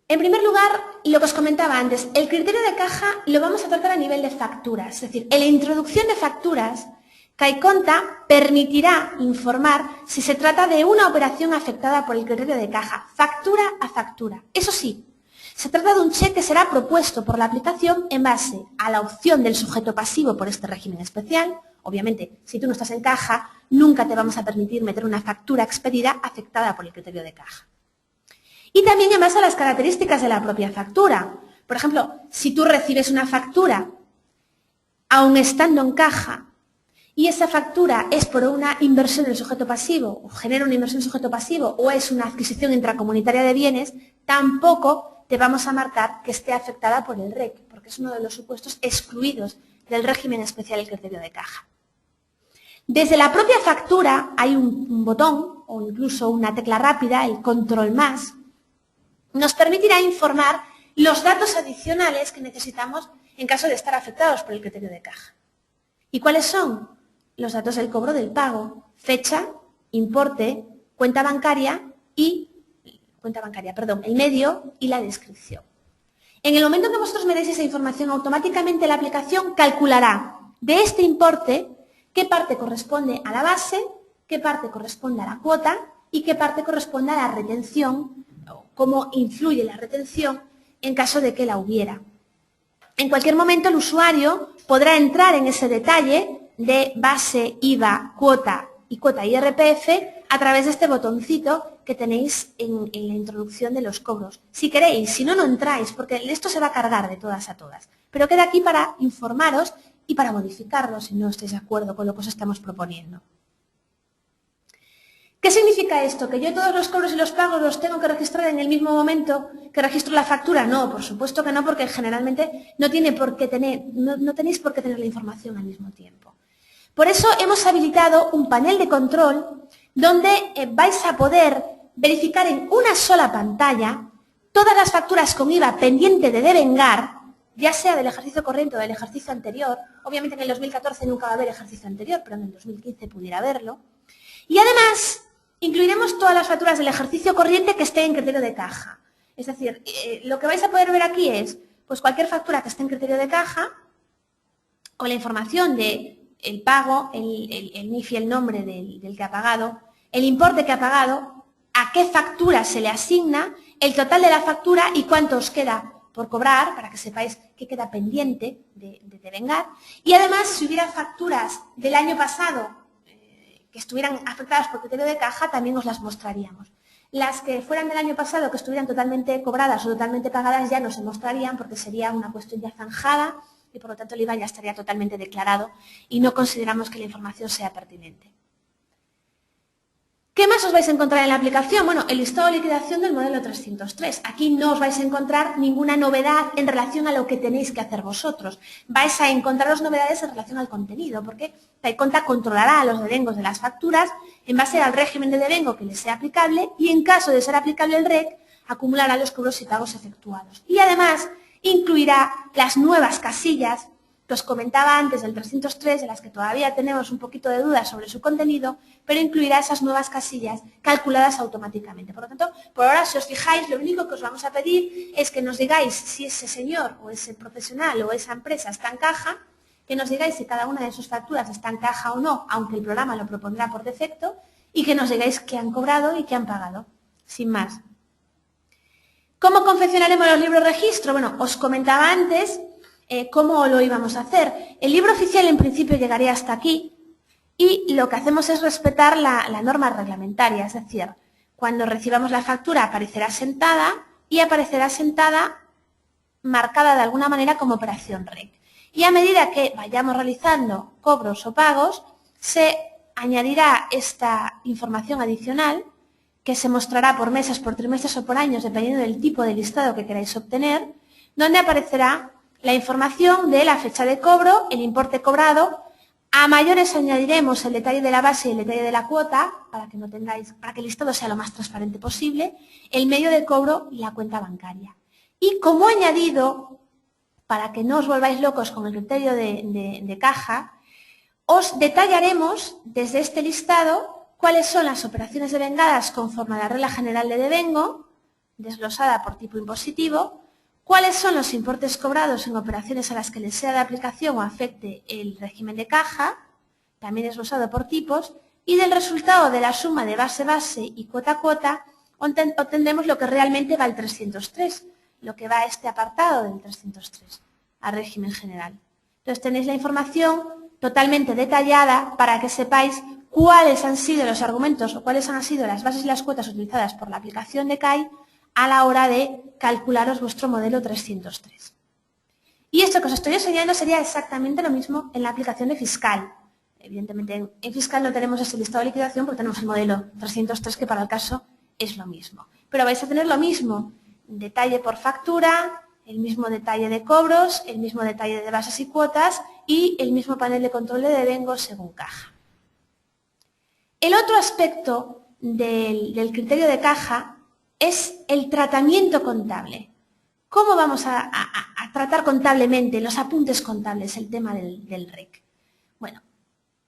En primer lugar, lo que os comentaba antes, el criterio de caja lo vamos a tratar a nivel de facturas. Es decir, en la introducción de facturas, CAIConta permitirá informar si se trata de una operación afectada por el criterio de caja, factura a factura. Eso sí, se trata de un cheque que será propuesto por la aplicación en base a la opción del sujeto pasivo por este régimen especial. Obviamente, si tú no estás en caja, nunca te vamos a permitir meter una factura expedida afectada por el criterio de caja. Y también en base a las características de la propia factura. Por ejemplo, si tú recibes una factura, aun estando en caja, y esa factura es por una inversión del sujeto pasivo, o genera una inversión del sujeto pasivo, o es una adquisición intracomunitaria de bienes, tampoco te vamos a marcar que esté afectada por el REC, porque es uno de los supuestos excluidos del régimen especial del criterio de caja. Desde la propia factura hay un botón, o incluso una tecla rápida, el control más, nos permitirá informar los datos adicionales que necesitamos en caso de estar afectados por el criterio de caja. ¿Y cuáles son? Los datos del cobro del pago, fecha, importe, cuenta bancaria, el medio y la descripción. En el momento que vosotros me deis esa información, automáticamente la aplicación calculará de este importe qué parte corresponde a la base, qué parte corresponde a la cuota y qué parte corresponde a la retención, o cómo influye la retención en caso de que la hubiera. En cualquier momento el usuario podrá entrar en ese detalle de base, IVA, cuota IRPF a través de este botoncito que tenéis en la introducción de los cobros. Si queréis, si no, no entráis, porque esto se va a cargar de todas a todas. Pero queda aquí para informaros y para modificarlo si no estáis de acuerdo con lo que os estamos proponiendo. ¿Qué significa esto? ¿Que yo todos los cobros y los pagos los tengo que registrar en el mismo momento que registro la factura? No, por supuesto que no, porque generalmente no tenéis por qué tener la información al mismo tiempo. Por eso hemos habilitado un panel de control donde vais a poder verificar en una sola pantalla todas las facturas con IVA pendiente de devengar, ya sea del ejercicio corriente o del ejercicio anterior. Obviamente en el 2014 nunca va a haber ejercicio anterior, pero en el 2015 pudiera haberlo. Y además incluiremos todas las facturas del ejercicio corriente que esté en criterio de caja. Es decir, lo que vais a poder ver aquí es pues cualquier factura que esté en criterio de caja, con la información del pago, el NIF y el nombre del que ha pagado, el importe que ha pagado, a qué factura se le asigna, el total de la factura y cuánto os queda por cobrar, para que sepáis qué queda pendiente de devengar. Y además, si hubiera facturas del año pasado que estuvieran afectadas por criterio de caja, también os las mostraríamos. Las que fueran del año pasado, que estuvieran totalmente cobradas o totalmente pagadas, ya no se mostrarían porque sería una cuestión ya zanjada y por lo tanto el IVA ya estaría totalmente declarado y no consideramos que la información sea pertinente. ¿Qué más os vais a encontrar en la aplicación? Bueno, el listado de liquidación del modelo 303. Aquí no os vais a encontrar ninguna novedad en relación a lo que tenéis que hacer vosotros. Vais a encontraros novedades en relación al contenido, porque Taiconta controlará los devengos de las facturas en base al régimen de devengo que les sea aplicable y, en caso de ser aplicable el REC, acumulará los cobros y pagos efectuados. Y además incluirá las nuevas casillas que os comentaba antes del 303, de las que todavía tenemos un poquito de dudas sobre su contenido, pero incluirá esas nuevas casillas calculadas automáticamente. Por lo tanto, por ahora, si os fijáis, lo único que os vamos a pedir es que nos digáis si ese señor o ese profesional o esa empresa está en caja, que nos digáis si cada una de sus facturas está en caja o no, aunque el programa lo propondrá por defecto, y que nos digáis qué han cobrado y qué han pagado, sin más. ¿Cómo confeccionaremos los libros de registro? Bueno, os comentaba antes cómo lo íbamos a hacer. El libro oficial en principio llegaría hasta aquí y lo que hacemos es respetar la norma reglamentaria, es decir, cuando recibamos la factura aparecerá sentada y aparecerá sentada marcada de alguna manera como operación REC. Y a medida que vayamos realizando cobros o pagos, se añadirá esta información adicional que se mostrará por meses, por trimestres o por años, dependiendo del tipo de listado que queráis obtener, donde aparecerá la información de la fecha de cobro, el importe cobrado. A mayores añadiremos el detalle de la base y el detalle de la cuota, para que el listado sea lo más transparente posible, el medio de cobro y la cuenta bancaria. Y como añadido, para que no os volváis locos con el criterio de caja, os detallaremos desde este listado cuáles son las operaciones devengadas conforme a la regla general de devengo, desglosada por tipo impositivo, cuáles son los importes cobrados en operaciones a las que les sea de aplicación o afecte el régimen de caja, también desglosado por tipos, y del resultado de la suma de base-base y cuota-cuota obtendremos lo que realmente va al 303, lo que va a este apartado del 303, al régimen general. Entonces tenéis la información totalmente detallada para que sepáis cuáles han sido los argumentos o cuáles han sido las bases y las cuotas utilizadas por la aplicación de CAI a la hora de calcularos vuestro modelo 303. Y esto que os estoy enseñando sería exactamente lo mismo en la aplicación de Fiscal. Evidentemente, en Fiscal no tenemos ese listado de liquidación porque tenemos el modelo 303, que para el caso es lo mismo. Pero vais a tener lo mismo, detalle por factura, el mismo detalle de cobros, el mismo detalle de bases y cuotas y el mismo panel de control de devengos según caja. El otro aspecto del criterio de caja es el tratamiento contable. ¿Cómo vamos a tratar contablemente, los apuntes contables, el tema del REC? Bueno,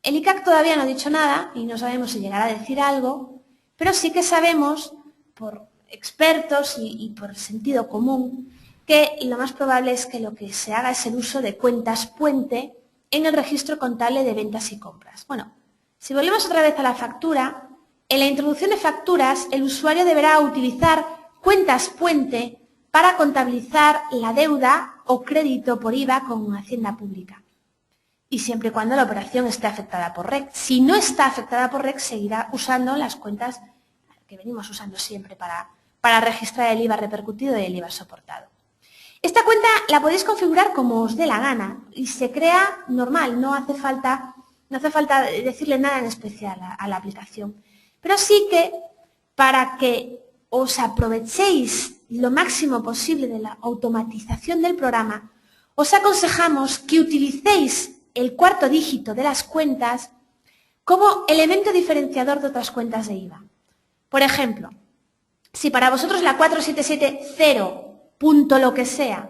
el ICAC todavía no ha dicho nada y no sabemos si llegará a decir algo, pero sí que sabemos, por expertos y por sentido común, que lo más probable es que lo que se haga es el uso de cuentas puente en el registro contable de ventas y compras. Bueno, si volvemos otra vez a la factura, en la introducción de facturas, el usuario deberá utilizar cuentas puente para contabilizar la deuda o crédito por IVA con Hacienda Pública. Y siempre y cuando la operación esté afectada por REC. Si no está afectada por REC, seguirá usando las cuentas que venimos usando siempre para registrar el IVA repercutido y el IVA soportado. Esta cuenta la podéis configurar como os dé la gana y se crea normal, no hace falta decirle nada en especial a la aplicación. Pero sí que, para que os aprovechéis lo máximo posible de la automatización del programa, os aconsejamos que utilicéis el cuarto dígito de las cuentas como elemento diferenciador de otras cuentas de IVA. Por ejemplo, si para vosotros la 4770, punto lo que sea,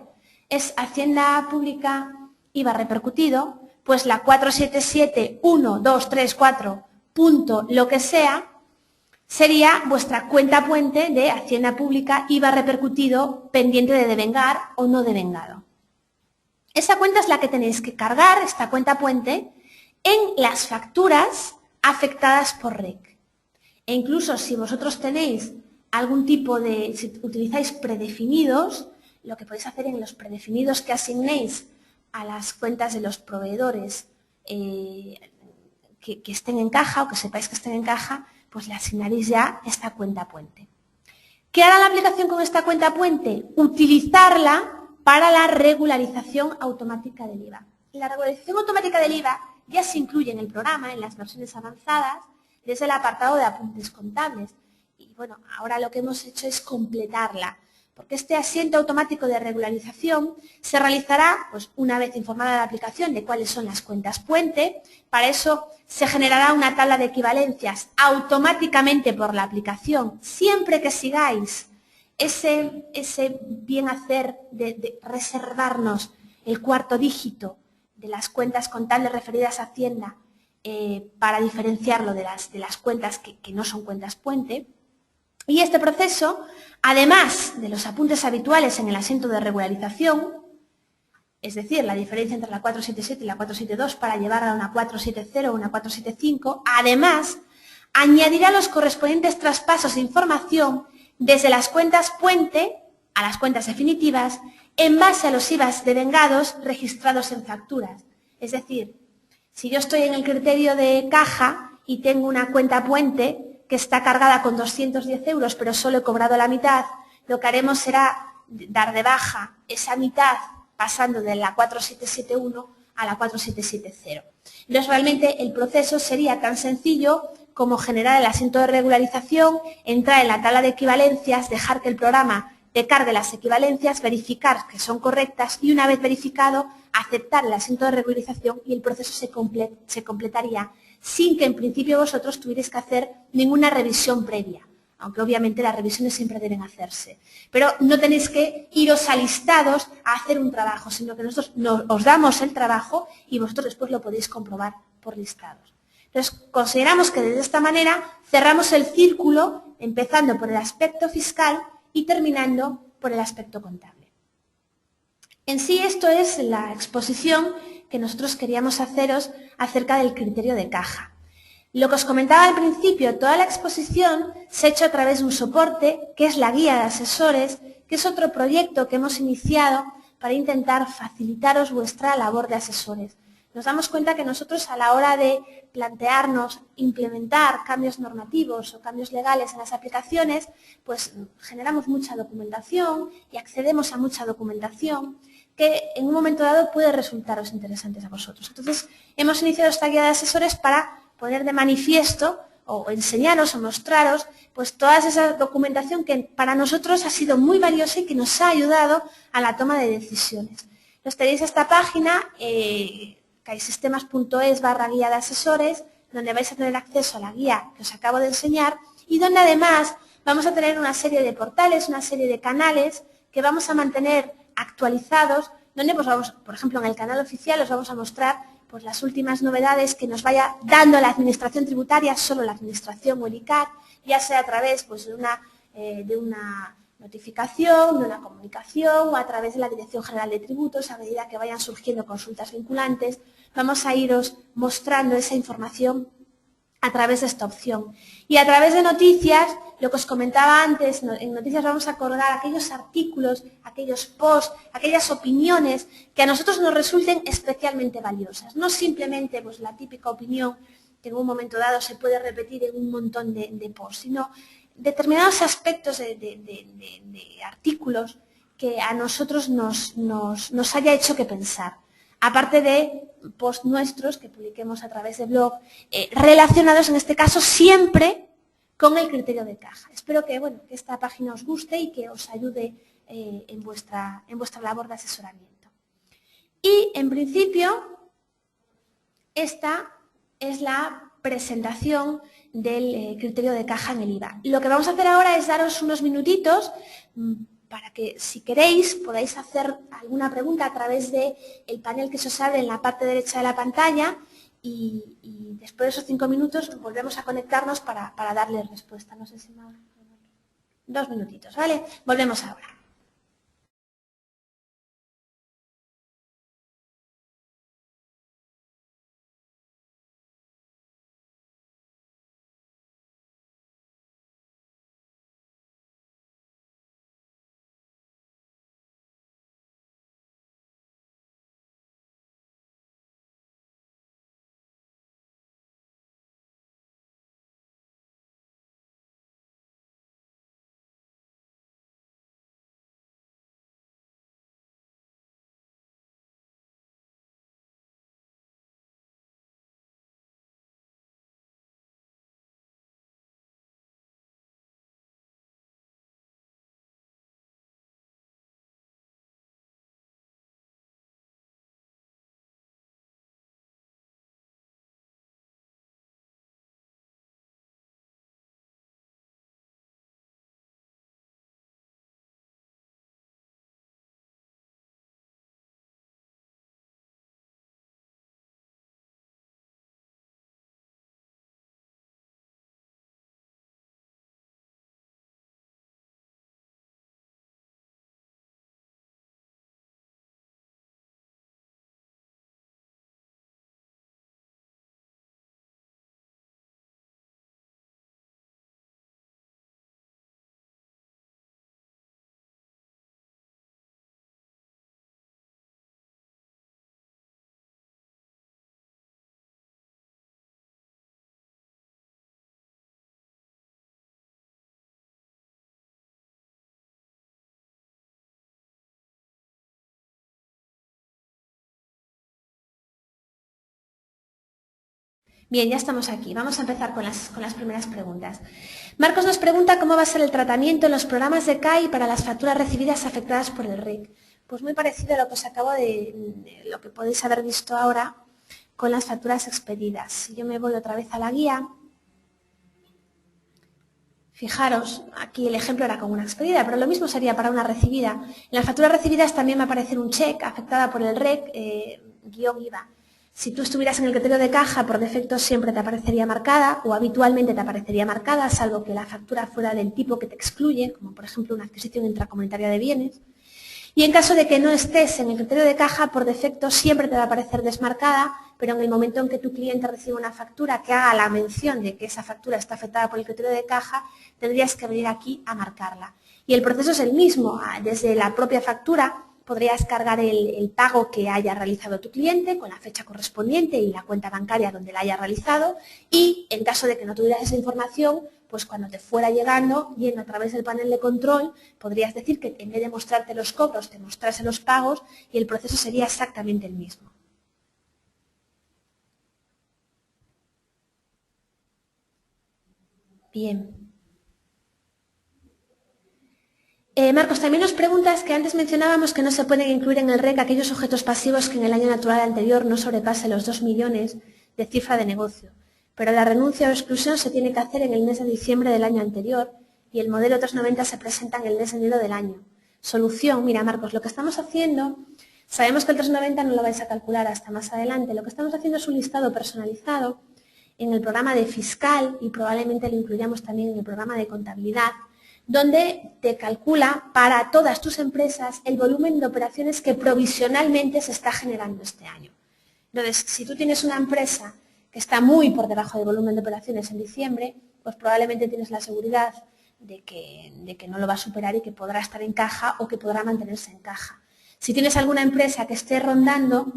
es Hacienda Pública IVA repercutido, pues la 47712334, punto lo que sea, sería vuestra cuenta puente de Hacienda Pública IVA repercutido pendiente de devengar o no devengado. Esa cuenta es la que tenéis que cargar, esta cuenta puente, en las facturas afectadas por REC. E incluso si vosotros tenéis algún tipo de, si utilizáis predefinidos, lo que podéis hacer en los predefinidos que asignéis a las cuentas de los proveedores que estén en caja o que sepáis que estén en caja, pues le asignaréis ya esta cuenta puente. ¿Qué hará la aplicación con esta cuenta puente? Utilizarla para la regularización automática del IVA. La regularización automática del IVA ya se incluye en el programa, en las versiones avanzadas, desde el apartado de apuntes contables. Y bueno, ahora lo que hemos hecho es completarla, porque este asiento automático de regularización se realizará pues, una vez informada la aplicación de cuáles son las cuentas puente. Para eso se generará una tabla de equivalencias automáticamente por la aplicación, siempre que sigáis ese bien hacer de reservarnos el cuarto dígito de las cuentas contables referidas a Hacienda para diferenciarlo de las cuentas que no son cuentas puente. Y este proceso, además de los apuntes habituales en el asiento de regularización, es decir, la diferencia entre la 477 y la 472 para llevarla a una 470 o una 475, además, añadirá los correspondientes traspasos de información desde las cuentas puente a las cuentas definitivas en base a los IVAs devengados registrados en facturas. Es decir, si yo estoy en el criterio de caja y tengo una cuenta puente que está cargada con 210 euros, pero solo he cobrado la mitad, lo que haremos será dar de baja esa mitad pasando de la 4771 a la 4770. Entonces, realmente el proceso sería tan sencillo como generar el asiento de regularización, entrar en la tabla de equivalencias, dejar que el programa te cargue las equivalencias, verificar que son correctas y una vez verificado, aceptar el asiento de regularización y el proceso se completaría sin que en principio vosotros tuvierais que hacer ninguna revisión previa, aunque obviamente las revisiones siempre deben hacerse. Pero no tenéis que iros alistados a hacer un trabajo, sino que nosotros os damos el trabajo y vosotros después lo podéis comprobar por listados. Entonces, consideramos que de esta manera cerramos el círculo, empezando por el aspecto fiscal y terminando por el aspecto contable. En sí, esto es la exposición que nosotros queríamos haceros acerca del criterio de caja. Lo que os comentaba al principio, toda la exposición se ha hecho a través de un soporte, que es la guía de asesores, que es otro proyecto que hemos iniciado para intentar facilitaros vuestra labor de asesores. Nos damos cuenta que nosotros a la hora de plantearnos implementar cambios normativos o cambios legales en las aplicaciones, pues generamos mucha documentación y accedemos a mucha documentación que en un momento dado puede resultaros interesantes a vosotros. Entonces, hemos iniciado esta guía de asesores para poner de manifiesto o enseñaros o mostraros pues toda esa documentación que para nosotros ha sido muy valiosa y que nos ha ayudado a la toma de decisiones. Entonces tenéis esta página, caisistemas.es/guía de asesores, donde vais a tener acceso a la guía que os acabo de enseñar y donde además vamos a tener una serie de portales, una serie de canales que vamos a mantener actualizados, donde pues vamos, por ejemplo, en el canal oficial os vamos a mostrar pues, las últimas novedades que nos vaya dando la Administración Tributaria, solo la Administración o el ICAT, ya sea a través pues, de una notificación, de una comunicación o a través de la Dirección General de Tributos, a medida que vayan surgiendo consultas vinculantes, vamos a iros mostrando esa información a través de esta opción. Y a través de noticias, lo que os comentaba antes, en noticias vamos a colgar aquellos artículos, aquellos posts, aquellas opiniones que a nosotros nos resulten especialmente valiosas. No simplemente pues, la típica opinión que en un momento dado se puede repetir en un montón de posts, sino determinados aspectos de artículos que a nosotros nos haya hecho que pensar. Aparte de posts nuestros que publiquemos a través de blog, relacionados en este caso siempre con el criterio de caja. Espero que, que esta página os guste y que os ayude en vuestra labor de asesoramiento. Y, en principio, esta es la presentación del criterio de caja en el IVA. Lo que vamos a hacer ahora es daros unos minutitos para que, si queréis, podáis hacer alguna pregunta a través del panel que se os abre en la parte derecha de la pantalla y después de esos 5 minutos volvemos a conectarnos para darles respuesta. No sé si más... 2 minutitos, ¿vale? Volvemos ahora. Bien, ya estamos aquí. Vamos a empezar con las primeras preguntas. Marcos nos pregunta cómo va a ser el tratamiento en los programas de CAI para las facturas recibidas afectadas por el RIC. Pues muy parecido a lo que os acabo de lo que podéis haber visto ahora con las facturas expedidas. Si yo me voy otra vez a la guía, fijaros, aquí el ejemplo era con una expedida, pero lo mismo sería para una recibida. En las facturas recibidas también va a aparecer un cheque afectada por el REC, guión IVA. Si tú estuvieras en el criterio de caja, por defecto siempre te aparecería marcada o habitualmente te aparecería marcada, salvo que la factura fuera del tipo que te excluye, como por ejemplo una adquisición intracomunitaria de bienes. Y en caso de que no estés en el criterio de caja, por defecto siempre te va a aparecer desmarcada, pero en el momento en que tu cliente reciba una factura que haga la mención de que esa factura está afectada por el criterio de caja, tendrías que venir aquí a marcarla. Y el proceso es el mismo. Desde la propia factura podrías cargar el pago que haya realizado tu cliente con la fecha correspondiente y la cuenta bancaria donde la haya realizado, y en caso de que no tuvieras esa información, pues cuando te fuera llegando, yendo a través del panel de control, podrías decir que en vez de mostrarte los cobros, te mostrase los pagos y el proceso sería exactamente el mismo. Bien. Marcos, también nos preguntas que antes mencionábamos que no se pueden incluir en el REC aquellos objetos pasivos que en el año natural anterior no sobrepasen los 2 millones de cifra de negocio, pero la renuncia o exclusión se tiene que hacer en el mes de diciembre del año anterior y el modelo 390 se presenta en el mes de enero del año. Solución, mira Marcos, lo que estamos haciendo, sabemos que el 390 no lo vais a calcular hasta más adelante, lo que estamos haciendo es un listado personalizado en el programa de fiscal y probablemente lo incluyamos también en el programa de contabilidad, donde te calcula para todas tus empresas el volumen de operaciones que provisionalmente se está generando este año. Entonces, si tú tienes una empresa que está muy por debajo del volumen de operaciones en diciembre, pues probablemente tienes la seguridad de que no lo va a superar y que podrá estar en caja o que podrá mantenerse en caja. Si tienes alguna empresa que esté rondando,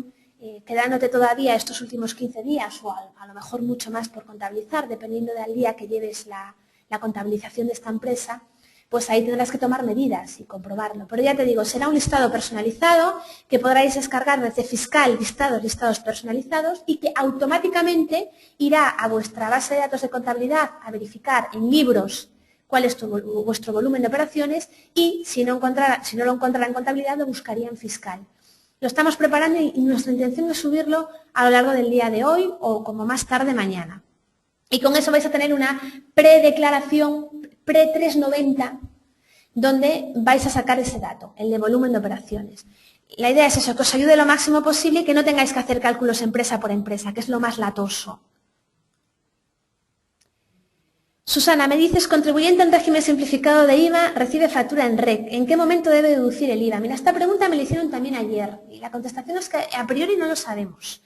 quedándote todavía estos últimos 15 días o a lo mejor mucho más por contabilizar, dependiendo del día que lleves la contabilización de esta empresa, pues ahí tendrás que tomar medidas y comprobarlo. Pero ya te digo, será un listado personalizado que podráis descargar desde fiscal, listados personalizados, y que automáticamente irá a vuestra base de datos de contabilidad a verificar en libros cuál es vuestro volumen de operaciones y si no lo encontrará en contabilidad lo buscaría en fiscal. Lo estamos preparando y nuestra intención es subirlo a lo largo del día de hoy o como más tarde mañana. Y con eso vais a tener una predeclaración pre-390, donde vais a sacar ese dato, el de volumen de operaciones. La idea es eso, que os ayude lo máximo posible y que no tengáis que hacer cálculos empresa por empresa, que es lo más latoso. Susana, me dices, contribuyente en régimen simplificado de IVA recibe factura en REC. ¿En qué momento debe deducir el IVA? Mira, esta pregunta me la hicieron también ayer y la contestación es que a priori no lo sabemos.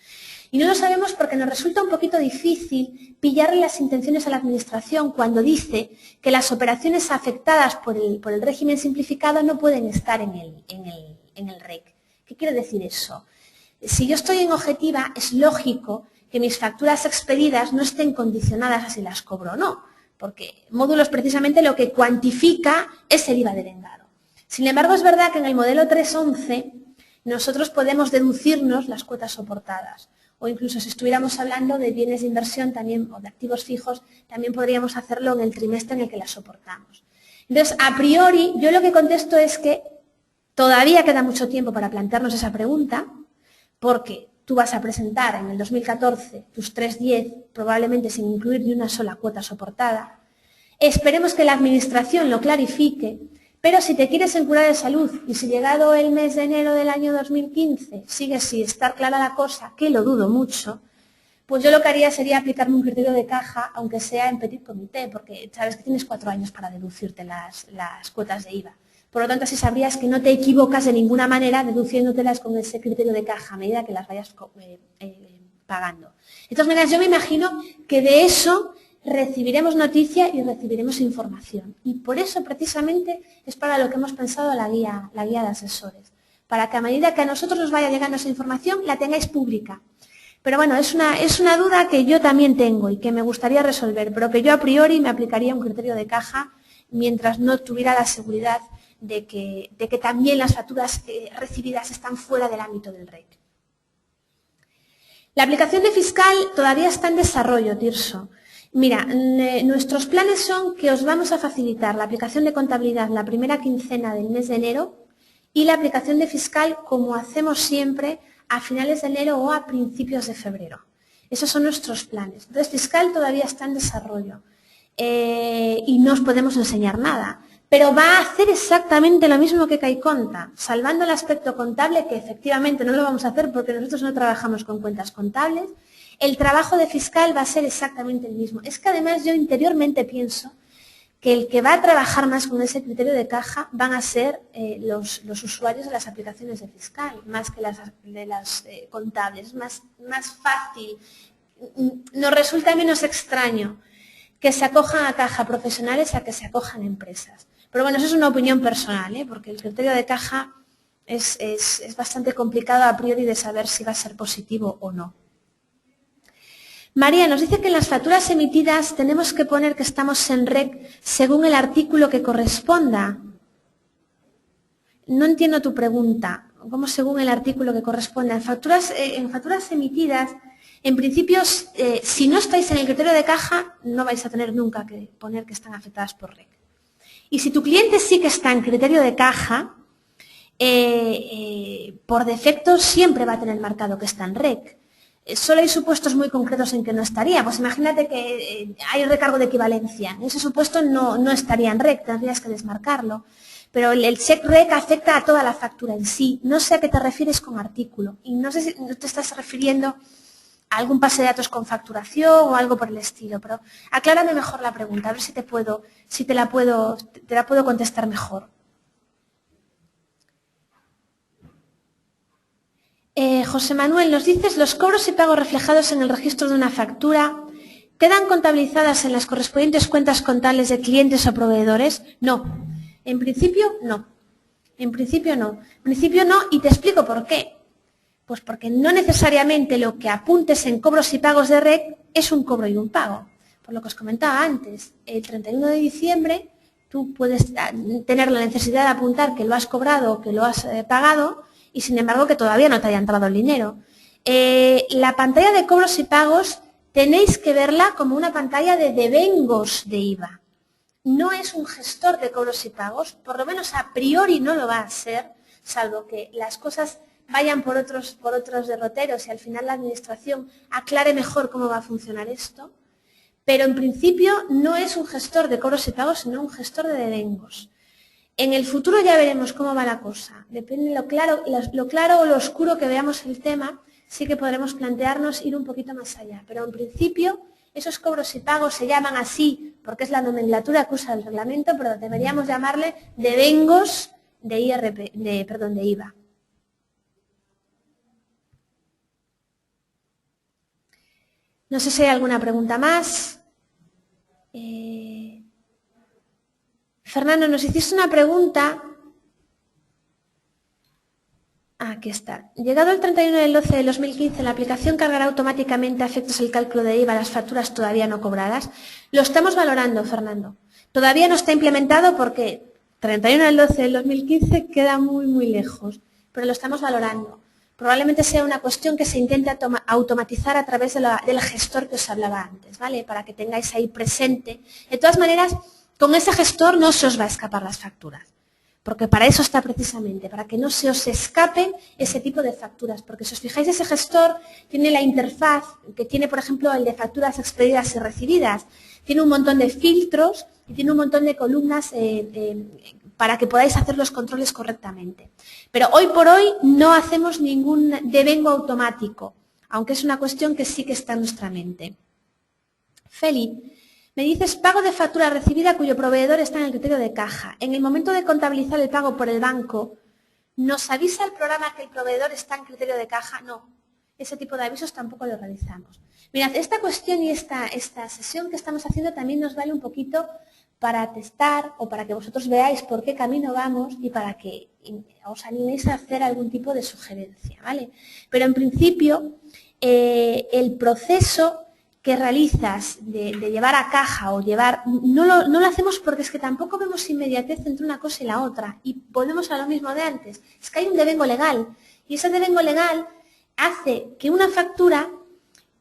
Y no lo sabemos porque nos resulta un poquito difícil pillarle las intenciones a la Administración cuando dice que las operaciones afectadas por el régimen simplificado no pueden estar en el REC. ¿Qué quiere decir eso? Si yo estoy en objetiva, es lógico que mis facturas expedidas no estén condicionadas a si las cobro o no, porque módulos precisamente lo que cuantifica es el IVA devengado. Sin embargo, es verdad que en el modelo 311 nosotros podemos deducirnos las cuotas soportadas. O incluso si estuviéramos hablando de bienes de inversión también, o de activos fijos, también podríamos hacerlo en el trimestre en el que las soportamos. Entonces, a priori, yo lo que contesto es que todavía queda mucho tiempo para plantearnos esa pregunta, porque tú vas a presentar en el 2014 tus 310, probablemente sin incluir ni una sola cuota soportada. Esperemos que la Administración lo clarifique, pero si te quieres en cura de salud y si llegado el mes de enero del año 2015 sigue sin estar clara la cosa, que lo dudo mucho, pues yo lo que haría sería aplicarme un criterio de caja, aunque sea en petit comité, porque sabes que tienes 4 años para deducirte las cuotas de IVA. Por lo tanto, así sabrías que no te equivocas de ninguna manera deduciéndotelas con ese criterio de caja a medida que las vayas pagando. De todas maneras, yo me imagino que de eso recibiremos noticia y recibiremos información. Y por eso, precisamente, es para lo que hemos pensado la guía de asesores. Para que a medida que a nosotros nos vaya llegando esa información, la tengáis pública. Pero bueno, es una duda que yo también tengo y que me gustaría resolver, pero que yo a priori me aplicaría un criterio de caja mientras no tuviera la seguridad de que también las facturas recibidas están fuera del ámbito del REC. La aplicación de fiscal todavía está en desarrollo, Tirso. Mira, nuestros planes son que os vamos a facilitar la aplicación de contabilidad la primera quincena del mes de enero y la aplicación de fiscal, como hacemos siempre, a finales de enero o a principios de febrero. Esos son nuestros planes. Entonces, fiscal todavía está en desarrollo y no os podemos enseñar nada. Pero va a hacer exactamente lo mismo que Caiconta, salvando el aspecto contable, que efectivamente no lo vamos a hacer porque nosotros no trabajamos con cuentas contables. El trabajo de fiscal va a ser exactamente el mismo. Es que además yo interiormente pienso que el que va a trabajar más con ese criterio de caja van a ser los usuarios de las aplicaciones de fiscal, más que las contables. Es más fácil, nos resulta menos extraño que se acojan a caja profesionales a que se acojan empresas. Pero bueno, eso es una opinión personal, porque el criterio de caja es bastante complicado a priori de saber si va a ser positivo o no. María nos dice que en las facturas emitidas tenemos que poner que estamos en REC según el artículo que corresponda. No entiendo tu pregunta. ¿Cómo según el artículo que corresponda? En facturas emitidas, en principio, si no estáis en el criterio de caja, no vais a tener nunca que poner que están afectadas por REC. Y si tu cliente sí que está en criterio de caja, por defecto siempre va a tener marcado que está en REC. Solo hay supuestos muy concretos en que no estaría. Pues imagínate que hay recargo de equivalencia. Ese supuesto no estaría en REC, tendrías que desmarcarlo. Pero el check REC afecta a toda la factura en sí. No sé a qué te refieres con artículo. Y no sé si te estás refiriendo a algún pase de datos con facturación o algo por el estilo. Pero aclárame mejor la pregunta, a ver si te la puedo contestar mejor. José Manuel, nos dices, los cobros y pagos reflejados en el registro de una factura ¿quedan contabilizadas en las correspondientes cuentas contables de clientes o proveedores? No. En principio, no. En principio, no. En principio, no, y te explico por qué. Pues porque no necesariamente lo que apuntes en cobros y pagos de REC es un cobro y un pago. Por lo que os comentaba antes, el 31 de diciembre tú puedes tener la necesidad de apuntar que lo has cobrado o que lo has pagado y sin embargo que todavía no te haya entrado el dinero. La pantalla de cobros y pagos tenéis que verla como una pantalla de devengos de IVA. No es un gestor de cobros y pagos, por lo menos a priori no lo va a ser, salvo que las cosas vayan por otros derroteros y al final la administración aclare mejor cómo va a funcionar esto. Pero en principio no es un gestor de cobros y pagos, sino un gestor de devengos. En el futuro ya veremos cómo va la cosa. Depende de lo claro o lo oscuro que veamos el tema, sí que podremos plantearnos ir un poquito más allá. Pero en principio esos cobros y pagos se llaman así porque es la nomenclatura que usa el reglamento, pero deberíamos llamarle devengos de IVA. No sé si hay alguna pregunta más. Fernando, nos hiciste una pregunta. Aquí está. Llegado el 31 del 12 de 2015, la aplicación cargará automáticamente a efectos el cálculo de IVA a las facturas todavía no cobradas. Lo estamos valorando, Fernando. Todavía no está implementado porque 31 del 12 del 2015 queda muy, muy lejos, pero lo estamos valorando. Probablemente sea una cuestión que se intente automatizar a través del gestor que os hablaba antes, ¿vale? Para que tengáis ahí presente. De todas maneras, con ese gestor no se os va a escapar las facturas, porque para eso está precisamente, para que no se os escapen ese tipo de facturas. Porque si os fijáis, ese gestor tiene la interfaz que tiene, por ejemplo, el de facturas expedidas y recibidas. Tiene un montón de filtros y tiene un montón de columnas para que podáis hacer los controles correctamente. Pero hoy por hoy no hacemos ningún devengo automático, aunque es una cuestión que sí que está en nuestra mente. Feli, me dices pago de factura recibida cuyo proveedor está en el criterio de caja. En el momento de contabilizar el pago por el banco, ¿nos avisa el programa que el proveedor está en criterio de caja? No, ese tipo de avisos tampoco lo realizamos. Mirad, esta cuestión y esta sesión que estamos haciendo también nos vale un poquito para testar o para que vosotros veáis por qué camino vamos y para que os animéis a hacer algún tipo de sugerencia, ¿vale? Pero en principio, el proceso que realizas de llevar a caja o llevar, no lo hacemos porque es que tampoco vemos inmediatez entre una cosa y la otra y volvemos a lo mismo de antes. Es que hay un devengo legal y ese devengo legal hace que una factura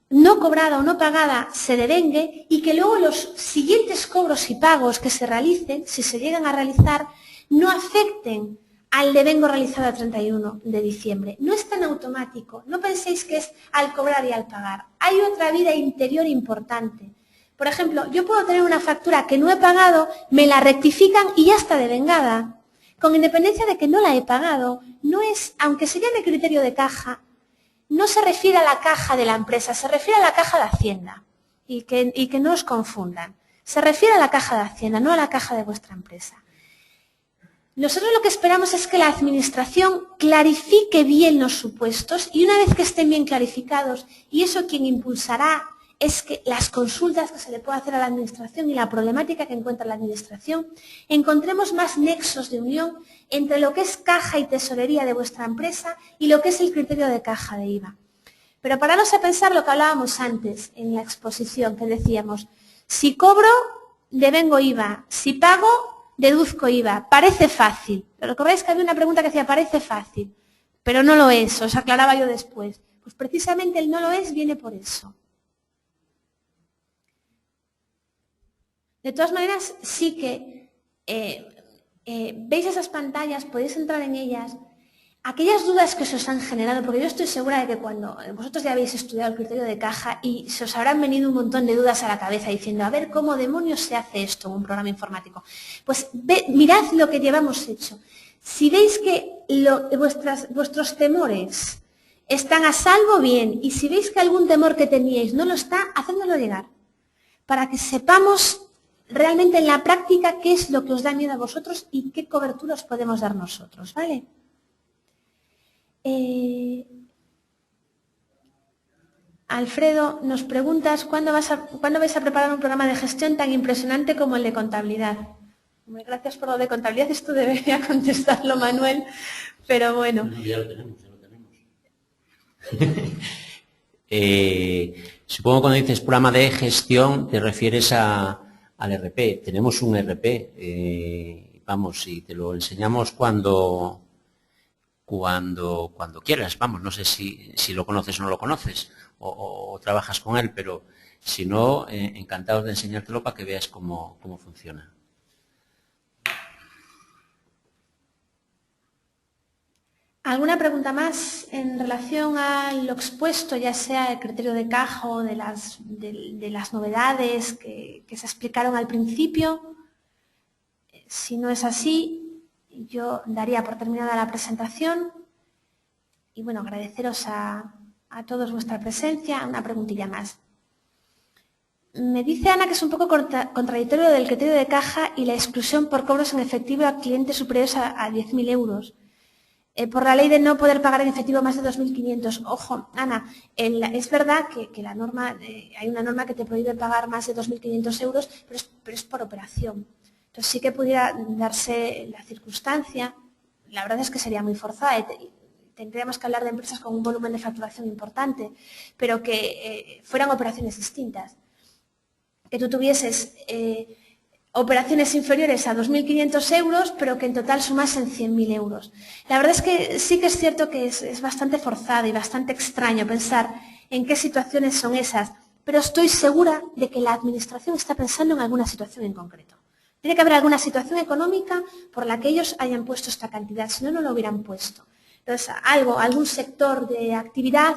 no cobrada o no pagada se devengue y que luego los siguientes cobros y pagos que se realicen, si se llegan a realizar, no afecten al devengo realizado a 31 de diciembre. No es tan automático, no penséis que es al cobrar y al pagar. Hay otra vida interior importante. Por ejemplo, yo puedo tener una factura que no he pagado, me la rectifican y ya está devengada. Con independencia de que no la he pagado, no es, aunque se llame criterio de caja, no se refiere a la caja de la empresa, se refiere a la caja de Hacienda. Y que no os confundan. Se refiere a la caja de Hacienda, no a la caja de vuestra empresa. Nosotros lo que esperamos es que la Administración clarifique bien los supuestos y una vez que estén bien clarificados, y eso quien impulsará es que las consultas que se le pueda hacer a la Administración y la problemática que encuentra la Administración, encontremos más nexos de unión entre lo que es caja y tesorería de vuestra empresa y lo que es el criterio de caja de IVA. Pero pararos a pensar lo que hablábamos antes en la exposición, que decíamos, si cobro, devengo IVA, si pago, deduzco IVA. Parece fácil. ¿Recordáis que había una pregunta que decía, parece fácil? Pero no lo es, os aclaraba yo después. Pues precisamente el no lo es viene por eso. De todas maneras, sí que veis esas pantallas, podéis entrar en ellas. Aquellas dudas que se os han generado, porque yo estoy segura de que cuando vosotros ya habéis estudiado el criterio de caja y se os habrán venido un montón de dudas a la cabeza diciendo, a ver, ¿cómo demonios se hace esto en un programa informático? Pues mirad lo que llevamos hecho. Si veis que vuestros temores están a salvo, bien, y si veis que algún temor que teníais no lo está, hacednoslo llegar, para que sepamos realmente en la práctica qué es lo que os da miedo a vosotros y qué cobertura os podemos dar nosotros, ¿vale? Alfredo, nos preguntas ¿cuándo vais a preparar un programa de gestión tan impresionante como el de contabilidad? Gracias por lo de contabilidad, esto debería contestarlo Manuel, pero bueno. No, ya lo tenemos, ya lo tenemos. Supongo que cuando dices programa de gestión te refieres al RP. Tenemos un RP, vamos, y te lo enseñamos cuando quieras. Vamos, no sé si lo conoces o no lo conoces o trabajas con él, pero si no, encantados de enseñártelo para que veas cómo funciona. ¿Alguna pregunta más en relación a lo expuesto, ya sea el criterio de caja o de las novedades que se explicaron al principio? Si no es así, yo daría por terminada la presentación y bueno, agradeceros a todos vuestra presencia. Una preguntilla más. Me dice Ana que es un poco contradictorio del criterio de caja y la exclusión por cobros en efectivo a clientes superiores a 10.000 euros. Por la ley de no poder pagar en efectivo más de 2.500. Ojo, Ana, es verdad que la norma, hay una norma que te prohíbe pagar más de 2.500 euros, pero es por operación. Entonces sí que pudiera darse la circunstancia, la verdad es que sería muy forzada, tendríamos que hablar de empresas con un volumen de facturación importante, pero que fueran operaciones distintas. Que tú tuvieses operaciones inferiores a 2.500 euros, pero que en total sumasen 100.000 euros. La verdad es que sí que es cierto que es bastante forzado y bastante extraño pensar en qué situaciones son esas, pero estoy segura de que la Administración está pensando en alguna situación en concreto. Tiene que haber alguna situación económica por la que ellos hayan puesto esta cantidad, si no, no lo hubieran puesto. Entonces, algún sector de actividad,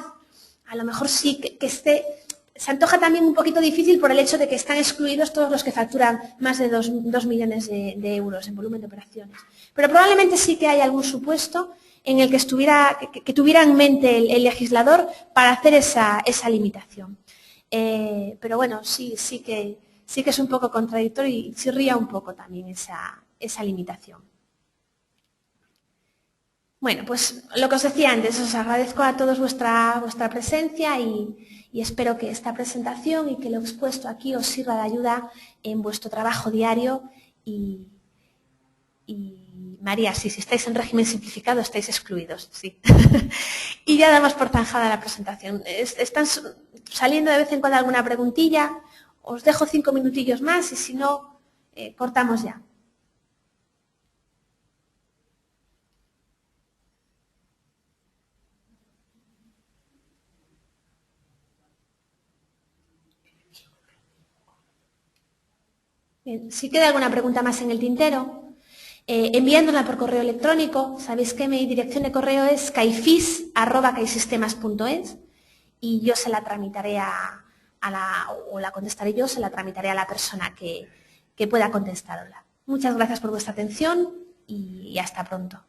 a lo mejor sí que esté. Se antoja también un poquito difícil por el hecho de que están excluidos todos los que facturan más de 2 millones de euros en volumen de operaciones. Pero probablemente sí que hay algún supuesto en el que tuviera en mente el legislador para hacer esa limitación. Pero bueno, sí que es un poco contradictorio y chirría un poco también esa limitación. Bueno, pues lo que os decía antes, os agradezco a todos vuestra presencia y espero que esta presentación y que lo expuesto aquí os sirva de ayuda en vuestro trabajo diario y María, si estáis en régimen simplificado estáis excluidos, sí. Y ya damos por zanjada la presentación. Están saliendo de vez en cuando alguna preguntilla, os dejo 5 minutillos más y si no, cortamos ya. Bien, si queda alguna pregunta más en el tintero, enviándola por correo electrónico. Sabéis que mi dirección de correo es caifis@caisistemas.es y yo se la tramitaré o la contestaré yo, se la tramitaré a la persona que pueda contestarla. Muchas gracias por vuestra atención y hasta pronto.